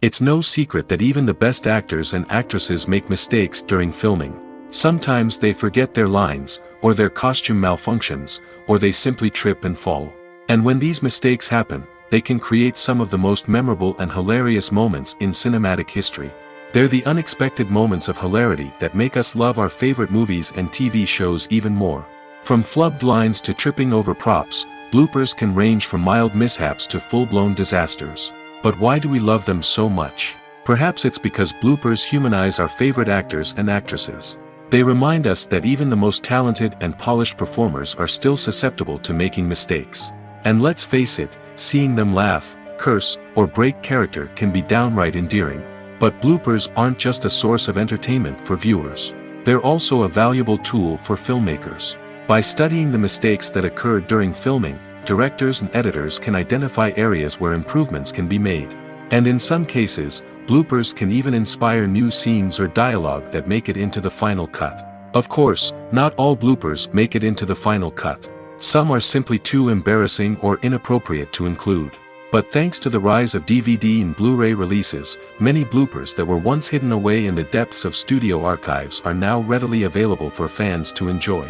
It's no secret that even the best actors and actresses make mistakes during filming. Sometimes they forget their lines, or their costume malfunctions, or they simply trip and fall. And when these mistakes happen, they can create some of the most memorable and hilarious moments in cinematic history. They're the unexpected moments of hilarity that make us love our favorite movies and TV shows even more. From flubbed lines to tripping over props, bloopers can range from mild mishaps to full-blown disasters. But why do we love them so much? Perhaps it's because bloopers humanize our favorite actors and actresses. They remind us that even the most talented and polished performers are still susceptible to making mistakes. And let's face it, seeing them laugh, curse, or break character can be downright endearing. But bloopers aren't just a source of entertainment for viewers. They're also a valuable tool for filmmakers. By studying the mistakes that occurred during filming, directors and editors can identify areas where improvements can be made. And in some cases, bloopers can even inspire new scenes or dialogue that make it into the final cut. Of course, not all bloopers make it into the final cut. Some are simply too embarrassing or inappropriate to include. But thanks to the rise of DVD and Blu-ray releases, many bloopers that were once hidden away in the depths of studio archives are now readily available for fans to enjoy.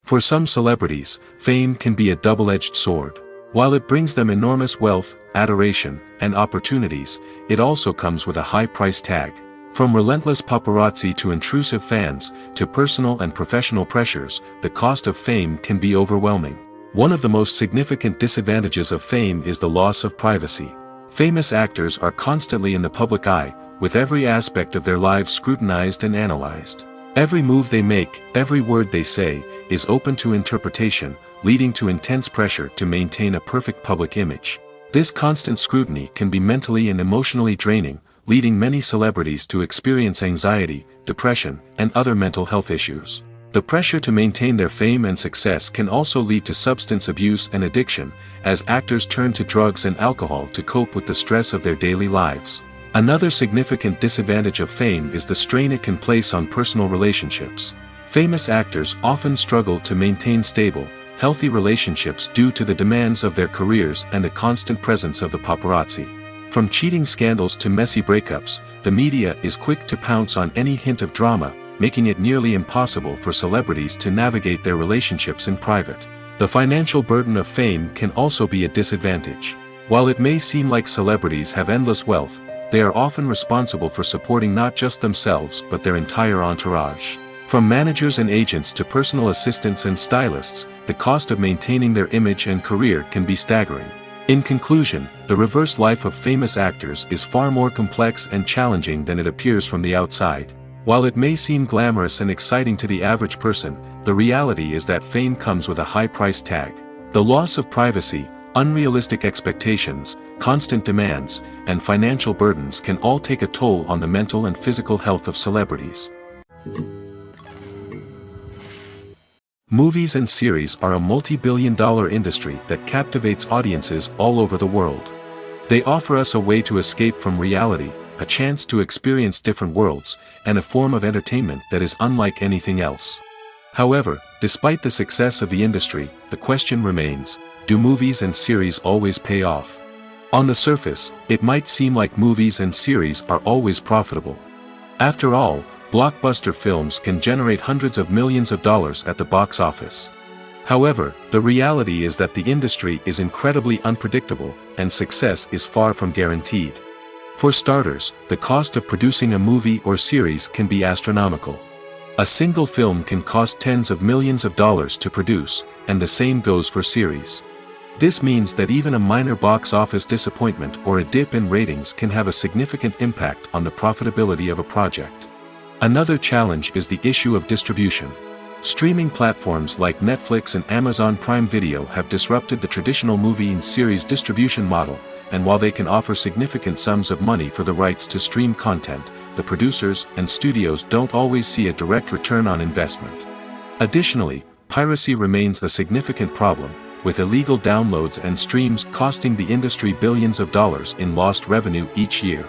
For some celebrities, fame can be a double-edged sword. While it brings them enormous wealth, adoration, and opportunities, it also comes with a high price tag. From relentless paparazzi to intrusive fans, to personal and professional pressures, the cost of fame can be overwhelming. One of the most significant disadvantages of fame is the loss of privacy. Famous actors are constantly in the public eye, with every aspect of their lives scrutinized and analyzed. Every move they make, every word they say, is open to interpretation, leading to intense pressure to maintain a perfect public image. This constant scrutiny can be mentally and emotionally draining, leading many celebrities to experience anxiety, depression, and other mental health issues. The pressure to maintain their fame and success can also lead to substance abuse and addiction, as actors turn to drugs and alcohol to cope with the stress of their daily lives. Another significant disadvantage of fame is the strain it can place on personal relationships. Famous actors often struggle to maintain stable, healthy relationships due to the demands of their careers and the constant presence of the paparazzi. From cheating scandals to messy breakups, the media is quick to pounce on any hint of drama, making it nearly impossible for celebrities to navigate their relationships in private. The financial burden of fame can also be a disadvantage. While it may seem like celebrities have endless wealth, they are often responsible for supporting not just themselves but their entire entourage. From managers and agents to personal assistants and stylists, the cost of maintaining their image and career can be staggering. In conclusion, the reverse life of famous actors is far more complex and challenging than it appears from the outside. While it may seem glamorous and exciting to the average person, the reality is that fame comes with a high price tag. The loss of privacy, unrealistic expectations, constant demands, and financial burdens can all take a toll on the mental and physical health of celebrities. Movies and series are a multi-billion-dollar industry that captivates audiences all over the world. They offer us a way to escape from reality, a chance to experience different worlds, and a form of entertainment that is unlike anything else. However, despite the success of the industry, the question remains, do movies and series always pay off? On the surface, it might seem like movies and series are always profitable. After all, blockbuster films can generate hundreds of millions of dollars at the box office. However, the reality is that the industry is incredibly unpredictable, and success is far from guaranteed. For starters, the cost of producing a movie or series can be astronomical. A single film can cost tens of millions of dollars to produce, and the same goes for series. This means that even a minor box office disappointment or a dip in ratings can have a significant impact on the profitability of a project. Another challenge is the issue of distribution. Streaming platforms like Netflix and Amazon Prime Video have disrupted the traditional movie and series distribution model, and while they can offer significant sums of money for the rights to stream content, the producers and studios don't always see a direct return on investment. Additionally, piracy remains a significant problem, with illegal downloads and streams costing the industry billions of dollars in lost revenue each year.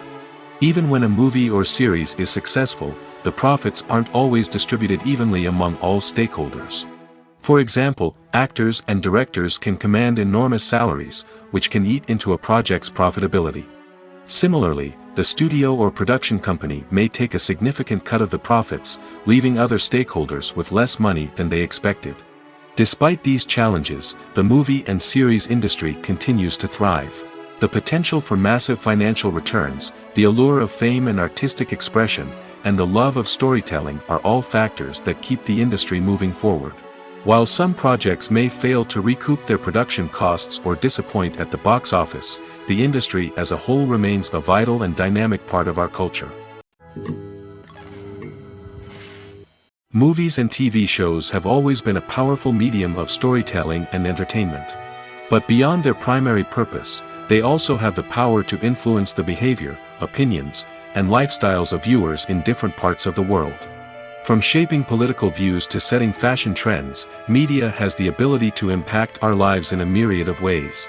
Even when a movie or series is successful, the profits aren't always distributed evenly among all stakeholders. For example, actors and directors can command enormous salaries, which can eat into a project's profitability. Similarly, the studio or production company may take a significant cut of the profits, leaving other stakeholders with less money than they expected. Despite these challenges, the movie and series industry continues to thrive. The potential for massive financial returns, the allure of fame and artistic expression, and the love of storytelling are all factors that keep the industry moving forward. While some projects may fail to recoup their production costs or disappoint at the box office, the industry as a whole remains a vital and dynamic part of our culture. Movies and TV shows have always been a powerful medium of storytelling and entertainment. But beyond their primary purpose, they also have the power to influence the behavior, opinions, and lifestyles of viewers in different parts of the world. From shaping political views to setting fashion trends, media has the ability to impact our lives in a myriad of ways.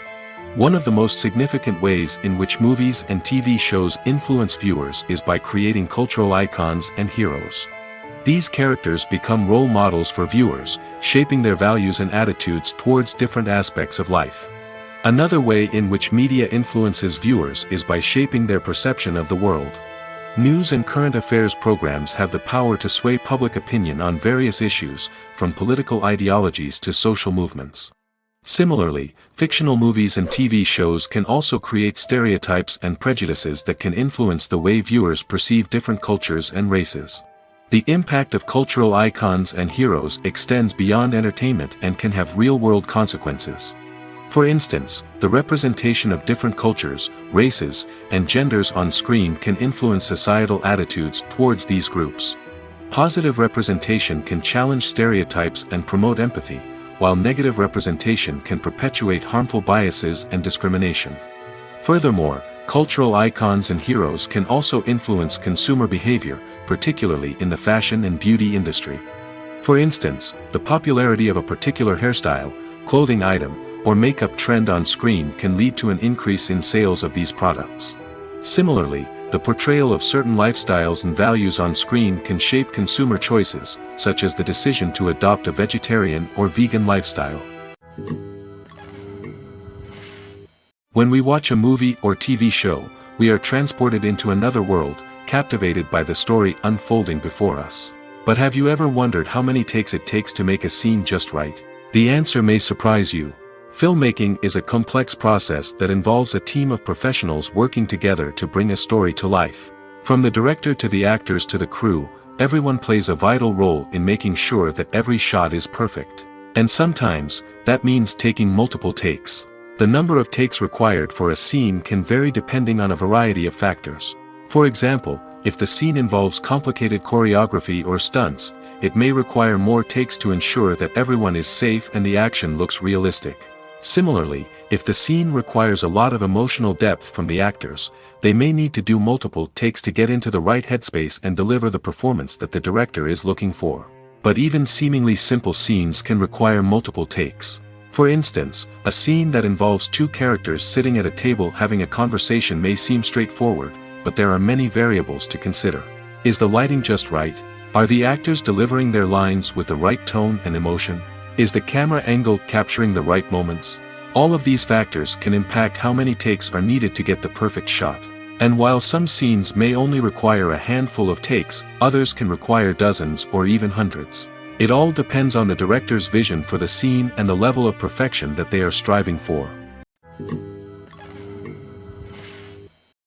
One of the most significant ways in which movies and TV shows influence viewers is by creating cultural icons and heroes. These characters become role models for viewers, shaping their values and attitudes towards different aspects of life. Another way in which media influences viewers is by shaping their perception of the world. News and current affairs programs have the power to sway public opinion on various issues, from political ideologies to social movements. Similarly, fictional movies and TV shows can also create stereotypes and prejudices that can influence the way viewers perceive different cultures and races. The impact of cultural icons and heroes extends beyond entertainment and can have real-world consequences. For instance, the representation of different cultures, races, and genders on screen can influence societal attitudes towards these groups. Positive representation can challenge stereotypes and promote empathy, while negative representation can perpetuate harmful biases and discrimination. Furthermore, cultural icons and heroes can also influence consumer behavior, particularly in the fashion and beauty industry. For instance, the popularity of a particular hairstyle, clothing item, or makeup trend on screen can lead to an increase in sales of these products. Similarly, the portrayal of certain lifestyles and values on screen can shape consumer choices, such as the decision to adopt a vegetarian or vegan lifestyle. When we watch a movie or TV show, we are transported into another world, captivated by the story unfolding before us. But have you ever wondered how many takes it takes to make a scene just right? The answer may surprise you. Filmmaking is a complex process that involves a team of professionals working together to bring a story to life. From the director to the actors to the crew, everyone plays a vital role in making sure that every shot is perfect. And sometimes, that means taking multiple takes. The number of takes required for a scene can vary depending on a variety of factors. For example, if the scene involves complicated choreography or stunts, it may require more takes to ensure that everyone is safe and the action looks realistic. Similarly, if the scene requires a lot of emotional depth from the actors, they may need to do multiple takes to get into the right headspace and deliver the performance that the director is looking for. But even seemingly simple scenes can require multiple takes. For instance, a scene that involves two characters sitting at a table having a conversation may seem straightforward, but there are many variables to consider. Is the lighting just right? Are the actors delivering their lines with the right tone and emotion? Is the camera angle capturing the right moments? All of these factors can impact how many takes are needed to get the perfect shot. And while some scenes may only require a handful of takes, others can require dozens or even hundreds. It all depends on the director's vision for the scene and the level of perfection that they are striving for.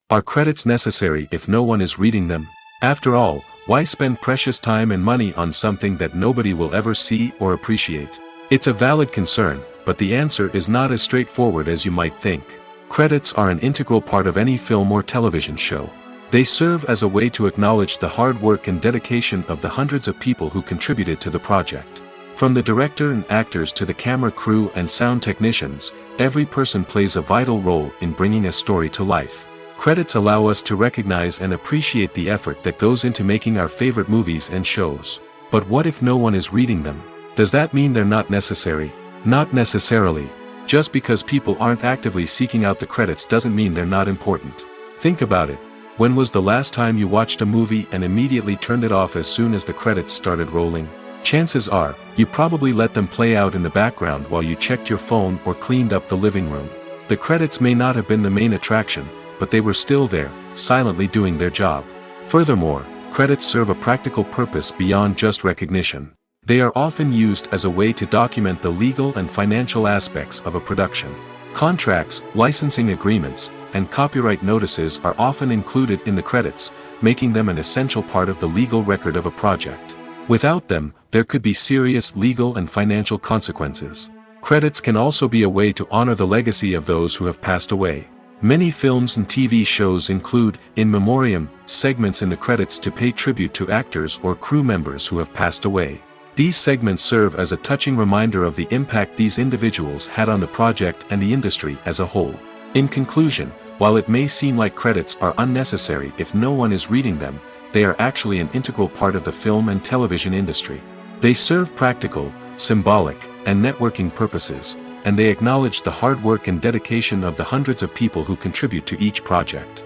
Are credits necessary if no one is reading them? After all, why spend precious time and money on something that nobody will ever see or appreciate? It's a valid concern, but the answer is not as straightforward as you might think. Credits are an integral part of any film or television show. They serve as a way to acknowledge the hard work and dedication of the hundreds of people who contributed to the project. From the director and actors to the camera crew and sound technicians, every person plays a vital role in bringing a story to life. Credits allow us to recognize and appreciate the effort that goes into making our favorite movies and shows. But what if no one is reading them? Does that mean they're not necessary? Not necessarily. Just because people aren't actively seeking out the credits doesn't mean they're not important. Think about it. When was the last time you watched a movie and immediately turned it off as soon as the credits started rolling? Chances are, you probably let them play out in the background while you checked your phone or cleaned up the living room. The credits may not have been the main attraction, but they were still there, silently doing their job. Furthermore, credits serve a practical purpose beyond just recognition. They are often used as a way to document the legal and financial aspects of a production. Contracts, licensing agreements, and copyright notices are often included in the credits, making them an essential part of the legal record of a project. Without them, there could be serious legal and financial consequences. Credits can also be a way to honor the legacy of those who have passed away. Many films and TV shows include, in memoriam, segments in the credits to pay tribute to actors or crew members who have passed away. These segments serve as a touching reminder of the impact these individuals had on the project and the industry as a whole. In conclusion, while it may seem like credits are unnecessary if no one is reading them, they are actually an integral part of the film and television industry. They serve practical, symbolic, and networking purposes, and they acknowledge the hard work and dedication of the hundreds of people who contribute to each project.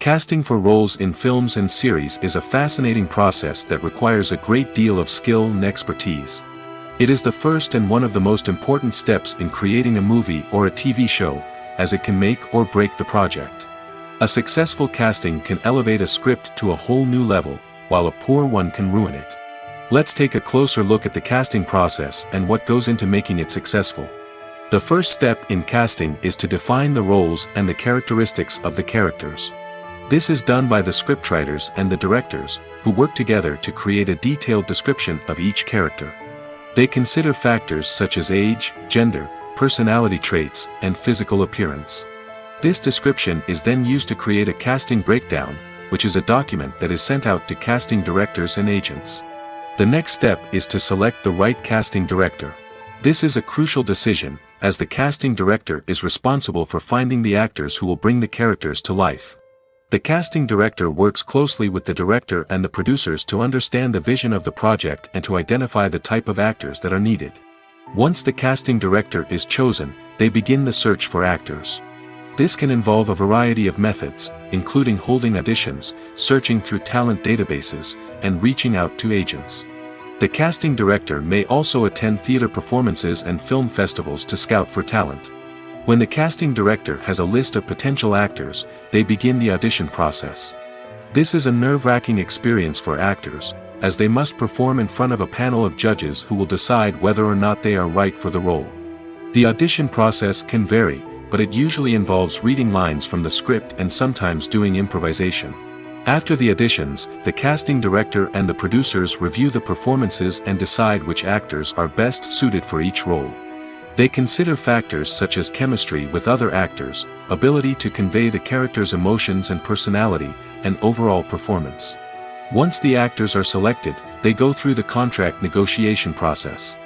Casting for roles in films and series is a fascinating process that requires a great deal of skill and expertise. It is the first and one of the most important steps in creating a movie or a TV show, as it can make or break the project. A successful casting can elevate a script to a whole new level, while a poor one can ruin it. Let's take a closer look at the casting process and what goes into making it successful. The first step in casting is to define the roles and the characteristics of the characters. This is done by the scriptwriters and the directors, who work together to create a detailed description of each character. They consider factors such as age, gender, personality traits, and physical appearance. This description is then used to create a casting breakdown, which is a document that is sent out to casting directors and agents. The next step is to select the right casting director. This is a crucial decision, as the casting director is responsible for finding the actors who will bring the characters to life. The casting director works closely with the director and the producers to understand the vision of the project and to identify the type of actors that are needed. Once the casting director is chosen, they begin the search for actors. This can involve a variety of methods, including holding auditions, searching through talent databases, and reaching out to agents. The casting director may also attend theater performances and film festivals to scout for talent. When the casting director has a list of potential actors, they begin the audition process. This is a nerve-wracking experience for actors, as they must perform in front of a panel of judges who will decide whether or not they are right for the role. The audition process can vary, but it usually involves reading lines from the script and sometimes doing improvisation. After the auditions, the casting director and the producers review the performances and decide which actors are best suited for each role. They consider factors such as chemistry with other actors, ability to convey the character's emotions and personality, and overall performance. Once the actors are selected, they go through the contract negotiation process.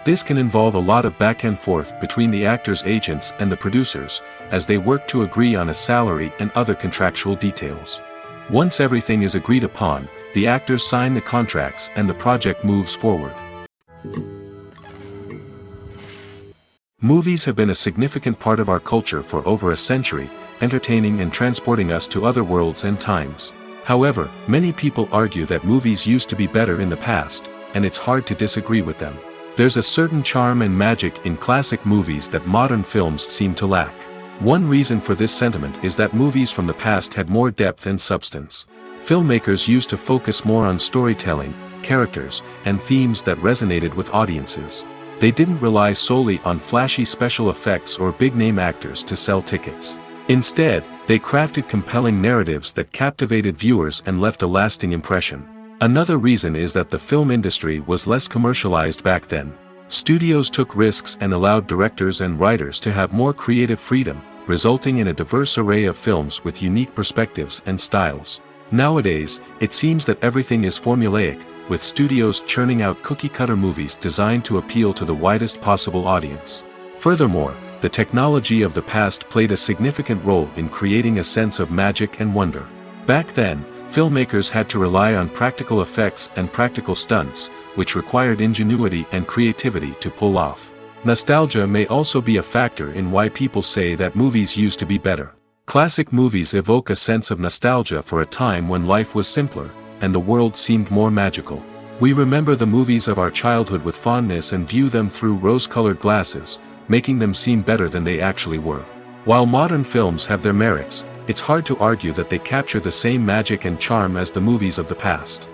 This can involve a lot of back and forth between the actors' agents and the producers, as they work to agree on a salary and other contractual details. Once everything is agreed upon, the actors sign the contracts and the project moves forward. Movies have been a significant part of our culture for over a century, entertaining and transporting us to other worlds and times. However, many people argue that movies used to be better in the past, and it's hard to disagree with them. There's a certain charm and magic in classic movies that modern films seem to lack. One reason for this sentiment is that movies from the past had more depth and substance. Filmmakers used to focus more on storytelling, characters, and themes that resonated with audiences. They didn't rely solely on flashy special effects or big-name actors to sell tickets. Instead, they crafted compelling narratives that captivated viewers and left a lasting impression. Another reason is that the film industry was less commercialized back then. Studios took risks and allowed directors and writers to have more creative freedom, resulting in a diverse array of films with unique perspectives and styles. Nowadays, it seems that everything is formulaic, with studios churning out cookie-cutter movies designed to appeal to the widest possible audience. Furthermore, the technology of the past played a significant role in creating a sense of magic and wonder. Back then, filmmakers had to rely on practical effects and practical stunts, which required ingenuity and creativity to pull off. Nostalgia may also be a factor in why people say that movies used to be better. Classic movies evoke a sense of nostalgia for a time when life was simpler, and the world seemed more magical. We remember the movies of our childhood with fondness and view them through rose-colored glasses, making them seem better than they actually were. While modern films have their merits, it's hard to argue that they capture the same magic and charm as the movies of the past.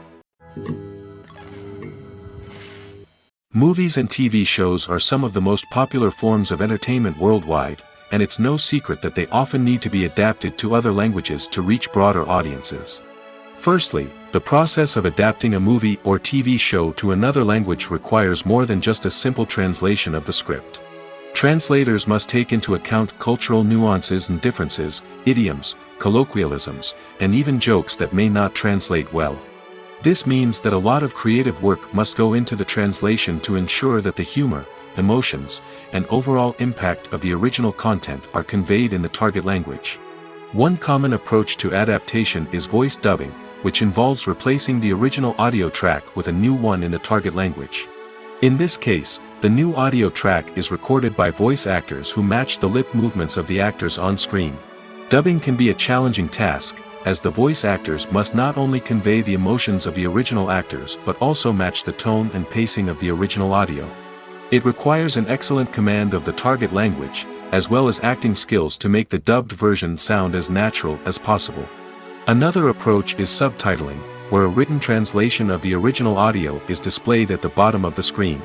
Movies and TV shows are some of the most popular forms of entertainment worldwide, and it's no secret that they often need to be adapted to other languages to reach broader audiences. Firstly, the process of adapting a movie or TV show to another language requires more than just a simple translation of the script. Translators must take into account cultural nuances and differences, idioms, colloquialisms, and even jokes that may not translate well. This means that a lot of creative work must go into the translation to ensure that the humor, emotions, and overall impact of the original content are conveyed in the target language. One common approach to adaptation is voice dubbing, which involves replacing the original audio track with a new one in the target language. In this case, the new audio track is recorded by voice actors who match the lip movements of the actors on screen. Dubbing can be a challenging task, as the voice actors must not only convey the emotions of the original actors but also match the tone and pacing of the original audio. It requires an excellent command of the target language, as well as acting skills to make the dubbed version sound as natural as possible. Another approach is subtitling, where a written translation of the original audio is displayed at the bottom of the screen.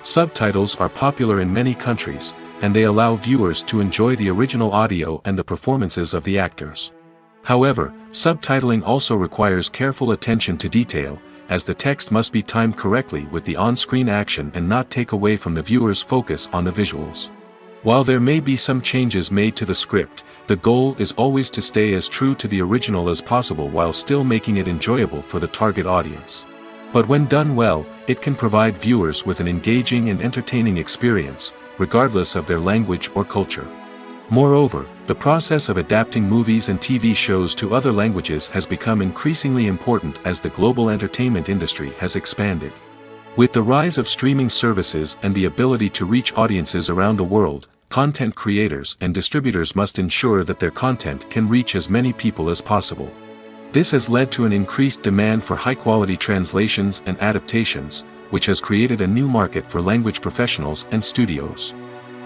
Subtitles are popular in many countries, and they allow viewers to enjoy the original audio and the performances of the actors. However, subtitling also requires careful attention to detail, as the text must be timed correctly with the on-screen action and not take away from the viewer's focus on the visuals. While there may be some changes made to the script, the goal is always to stay as true to the original as possible while still making it enjoyable for the target audience. But when done well, it can provide viewers with an engaging and entertaining experience, regardless of their language or culture. Moreover, the process of adapting movies and TV shows to other languages has become increasingly important as the global entertainment industry has expanded. With the rise of streaming services and the ability to reach audiences around the world, content creators and distributors must ensure that their content can reach as many people as possible. This has led to an increased demand for high-quality translations and adaptations, which has created a new market for language professionals and studios.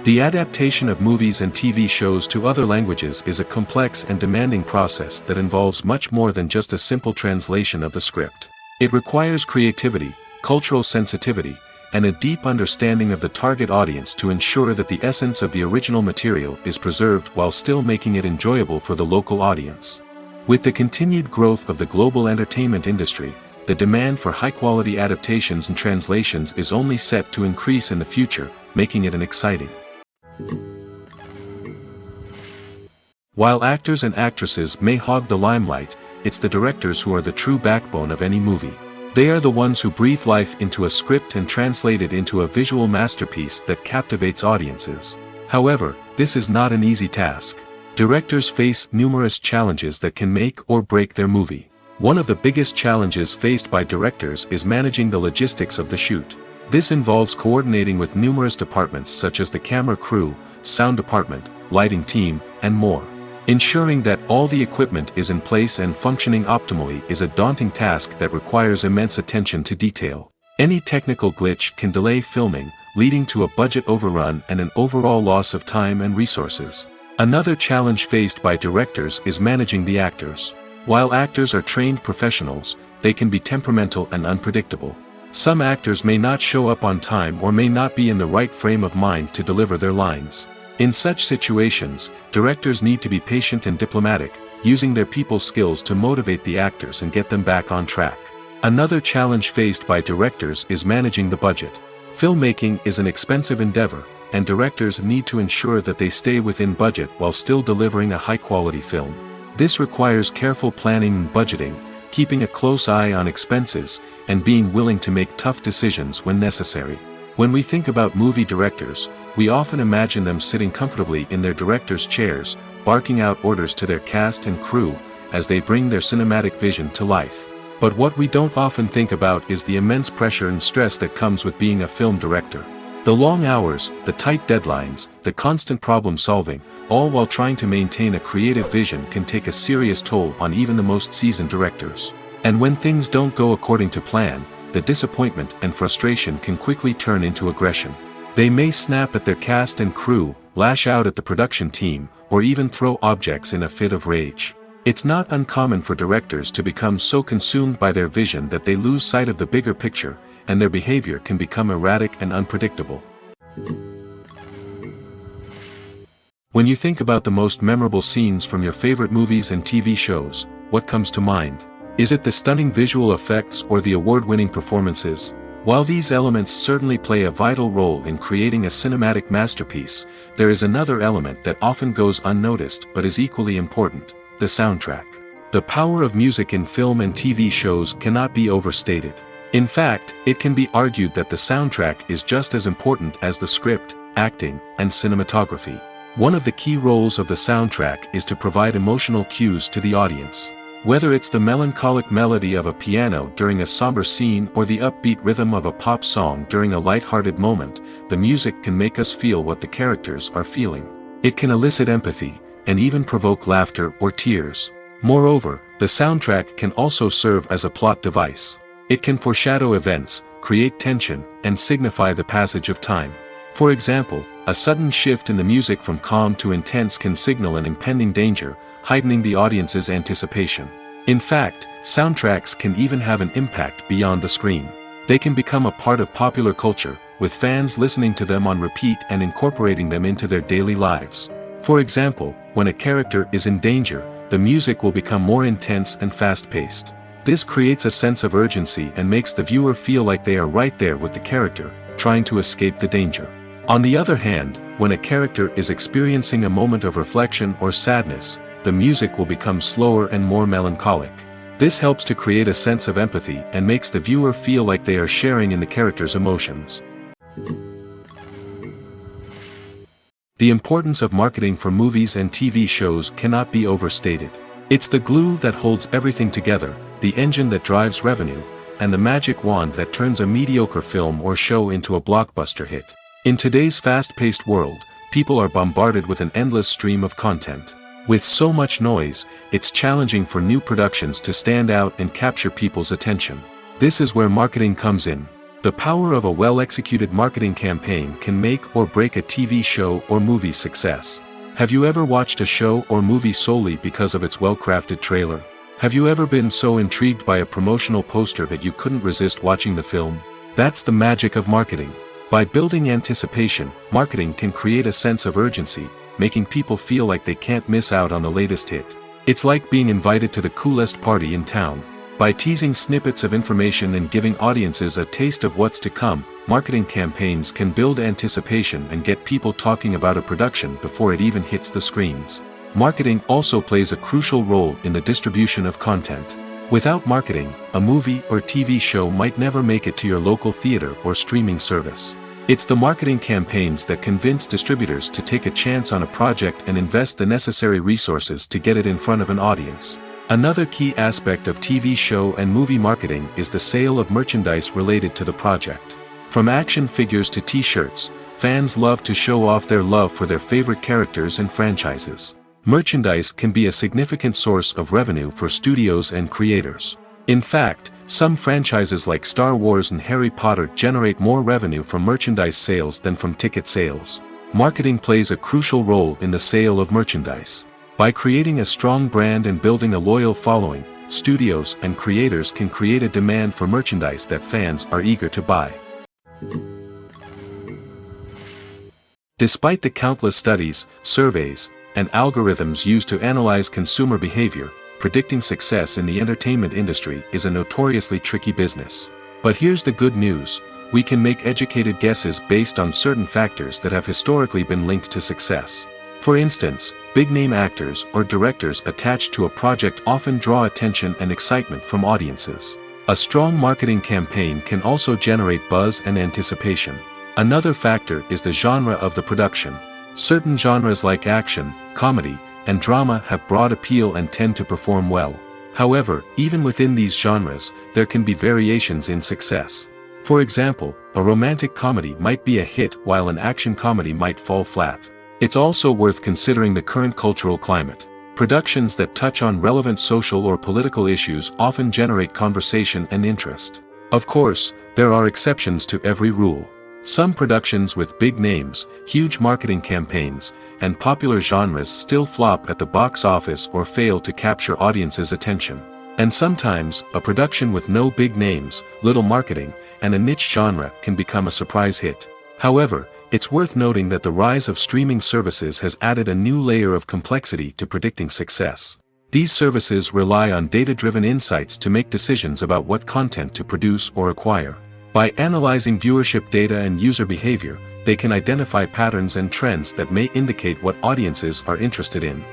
The adaptation of movies and TV shows to other languages is a complex and demanding process that involves much more than just a simple translation of the script. It requires creativity, cultural sensitivity, and a deep understanding of the target audience to ensure that the essence of the original material is preserved while still making it enjoyable for the local audience. With the continued growth of the global entertainment industry, the demand for high-quality adaptations and translations is only set to increase in the future, making it an exciting. While actors and actresses may hog the limelight, it's the directors who are the true backbone of any movie. They are the ones who breathe life into a script and translate it into a visual masterpiece that captivates audiences. However, this is not an easy task. Directors face numerous challenges that can make or break their movie. One of the biggest challenges faced by directors is managing the logistics of the shoot. This involves coordinating with numerous departments such as the camera crew, sound department, lighting team, and more. Ensuring that all the equipment is in place and functioning optimally is a daunting task that requires immense attention to detail. Any technical glitch can delay filming, leading to a budget overrun and an overall loss of time and resources. Another challenge faced by directors is managing the actors. While actors are trained professionals, they can be temperamental and unpredictable. Some actors may not show up on time or may not be in the right frame of mind to deliver their lines. In such situations, directors need to be patient and diplomatic, using their people skills to motivate the actors and get them back on track. Another challenge faced by directors is managing the budget. Filmmaking is an expensive endeavor, and directors need to ensure that they stay within budget while still delivering a high-quality film. This requires careful planning and budgeting, keeping a close eye on expenses, and being willing to make tough decisions when necessary. When we think about movie directors, we often imagine them sitting comfortably in their director's chairs, barking out orders to their cast and crew, as they bring their cinematic vision to life. But what we don't often think about is the immense pressure and stress that comes with being a film director. The long hours, the tight deadlines, the constant problem solving, all while trying to maintain a creative vision can take a serious toll on even the most seasoned directors. And when things don't go according to plan, the disappointment and frustration can quickly turn into aggression. They may snap at their cast and crew, lash out at the production team, or even throw objects in a fit of rage. It's not uncommon for directors to become so consumed by their vision that they lose sight of the bigger picture, and their behavior can become erratic and unpredictable. When you think about the most memorable scenes from your favorite movies and TV shows, what comes to mind? Is it the stunning visual effects or the award-winning performances? While these elements certainly play a vital role in creating a cinematic masterpiece, there is another element that often goes unnoticed but is equally important: the soundtrack. The power of music in film and TV shows cannot be overstated. In fact, it can be argued that the soundtrack is just as important as the script, acting, and cinematography. One of the key roles of the soundtrack is to provide emotional cues to the audience. Whether it's the melancholic melody of a piano during a somber scene or the upbeat rhythm of a pop song during a light-hearted moment, the music can make us feel what the characters are feeling. It can elicit empathy, and even provoke laughter or tears. Moreover, the soundtrack can also serve as a plot device. It can foreshadow events, create tension, and signify the passage of time. For example, a sudden shift in the music from calm to intense can signal an impending danger, heightening the audience's anticipation. In fact, soundtracks can even have an impact beyond the screen. They can become a part of popular culture, with fans listening to them on repeat and incorporating them into their daily lives. For example, when a character is in danger, the music will become more intense and fast-paced. This creates a sense of urgency and makes the viewer feel like they are right there with the character, trying to escape the danger. On the other hand, when a character is experiencing a moment of reflection or sadness, the music will become slower and more melancholic. This helps to create a sense of empathy and makes the viewer feel like they are sharing in the character's emotions. The importance of marketing for movies and TV shows cannot be overstated. It's the glue that holds everything together, the engine that drives revenue, and the magic wand that turns a mediocre film or show into a blockbuster hit. In today's fast-paced world, people are bombarded with an endless stream of content. With so much noise, it's challenging for new productions to stand out and capture people's attention. This is where marketing comes in. The power of a well-executed marketing campaign can make or break a TV show or movie's success. Have you ever watched a show or movie solely because of its well-crafted trailer? Have you ever been so intrigued by a promotional poster that you couldn't resist watching the film? That's the magic of marketing. By building anticipation, marketing can create a sense of urgency, making people feel like they can't miss out on the latest hit. It's like being invited to the coolest party in town. By teasing snippets of information and giving audiences a taste of what's to come, marketing campaigns can build anticipation and get people talking about a production before it even hits the screens. Marketing also plays a crucial role in the distribution of content. Without marketing, a movie or TV show might never make it to your local theater or streaming service. It's the marketing campaigns that convince distributors to take a chance on a project and invest the necessary resources to get it in front of an audience. Another key aspect of TV show and movie marketing is the sale of merchandise related to the project. From action figures to t-shirts, fans love to show off their love for their favorite characters and franchises. Merchandise can be a significant source of revenue for studios and creators. In fact, some franchises like Star Wars and Harry Potter generate more revenue from merchandise sales than from ticket sales. Marketing plays a crucial role in the sale of merchandise. By creating a strong brand and building a loyal following, studios and creators can create a demand for merchandise that fans are eager to buy. Despite the countless studies, surveys, and algorithms used to analyze consumer behavior, predicting success in the entertainment industry is a notoriously tricky business. But here's the good news: we can make educated guesses based on certain factors that have historically been linked to success. For instance, big-name actors or directors attached to a project often draw attention and excitement from audiences. A strong marketing campaign can also generate buzz and anticipation. Another factor is the genre of the production. Certain genres like action, comedy, and drama have broad appeal and tend to perform well. However, even within these genres, there can be variations in success. For example, a romantic comedy might be a hit while an action comedy might fall flat. It's also worth considering the current cultural climate. Productions that touch on relevant social or political issues often generate conversation and interest. Of course, there are exceptions to every rule. Some productions with big names, huge marketing campaigns, and popular genres still flop at the box office or fail to capture audiences' attention. And sometimes, a production with no big names, little marketing, and a niche genre can become a surprise hit. However, it's worth noting that the rise of streaming services has added a new layer of complexity to predicting success. These services rely on data-driven insights to make decisions about what content to produce or acquire. By analyzing viewership data and user behavior, they can identify patterns and trends that may indicate what audiences are interested in.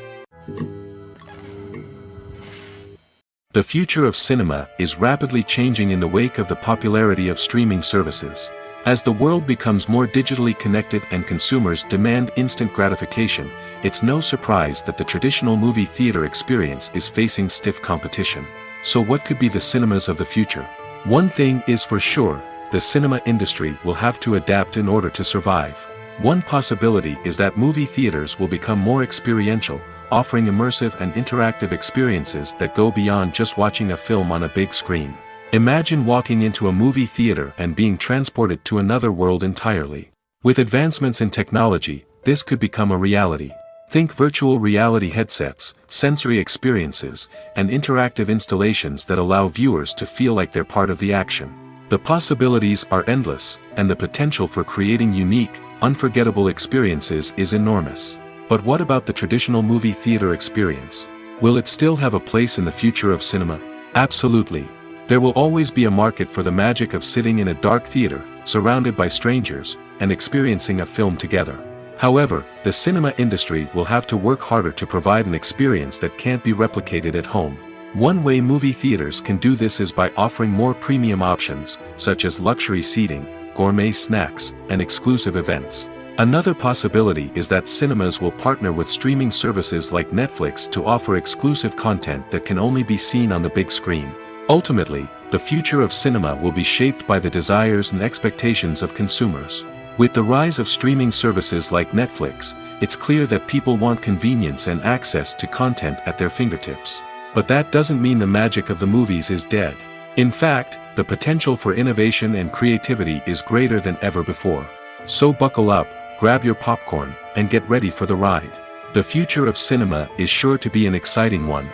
The future of cinema is rapidly changing in the wake of the popularity of streaming services. As the world becomes more digitally connected and consumers demand instant gratification, it's no surprise that the traditional movie theater experience is facing stiff competition. So what could be the cinemas of the future? One thing is for sure, the cinema industry will have to adapt in order to survive. One possibility is that movie theaters will become more experiential, offering immersive and interactive experiences that go beyond just watching a film on a big screen. Imagine walking into a movie theater and being transported to another world entirely. With advancements in technology, this could become a reality. Think virtual reality headsets, sensory experiences, and interactive installations that allow viewers to feel like they're part of the action. The possibilities are endless, and the potential for creating unique, unforgettable experiences is enormous. But what about the traditional movie theater experience? Will it still have a place in the future of cinema? Absolutely. There will always be a market for the magic of sitting in a dark theater, surrounded by strangers, and experiencing a film together. However, the cinema industry will have to work harder to provide an experience that can't be replicated at home. One way movie theaters can do this is by offering more premium options, such as luxury seating, gourmet snacks, and exclusive events. Another possibility is that cinemas will partner with streaming services like Netflix to offer exclusive content that can only be seen on the big screen. Ultimately, the future of cinema will be shaped by the desires and expectations of consumers. With the rise of streaming services like Netflix, it's clear that people want convenience and access to content at their fingertips. But that doesn't mean the magic of the movies is dead. In fact, the potential for innovation and creativity is greater than ever before. So buckle up, grab your popcorn, and get ready for the ride. The future of cinema is sure to be an exciting one.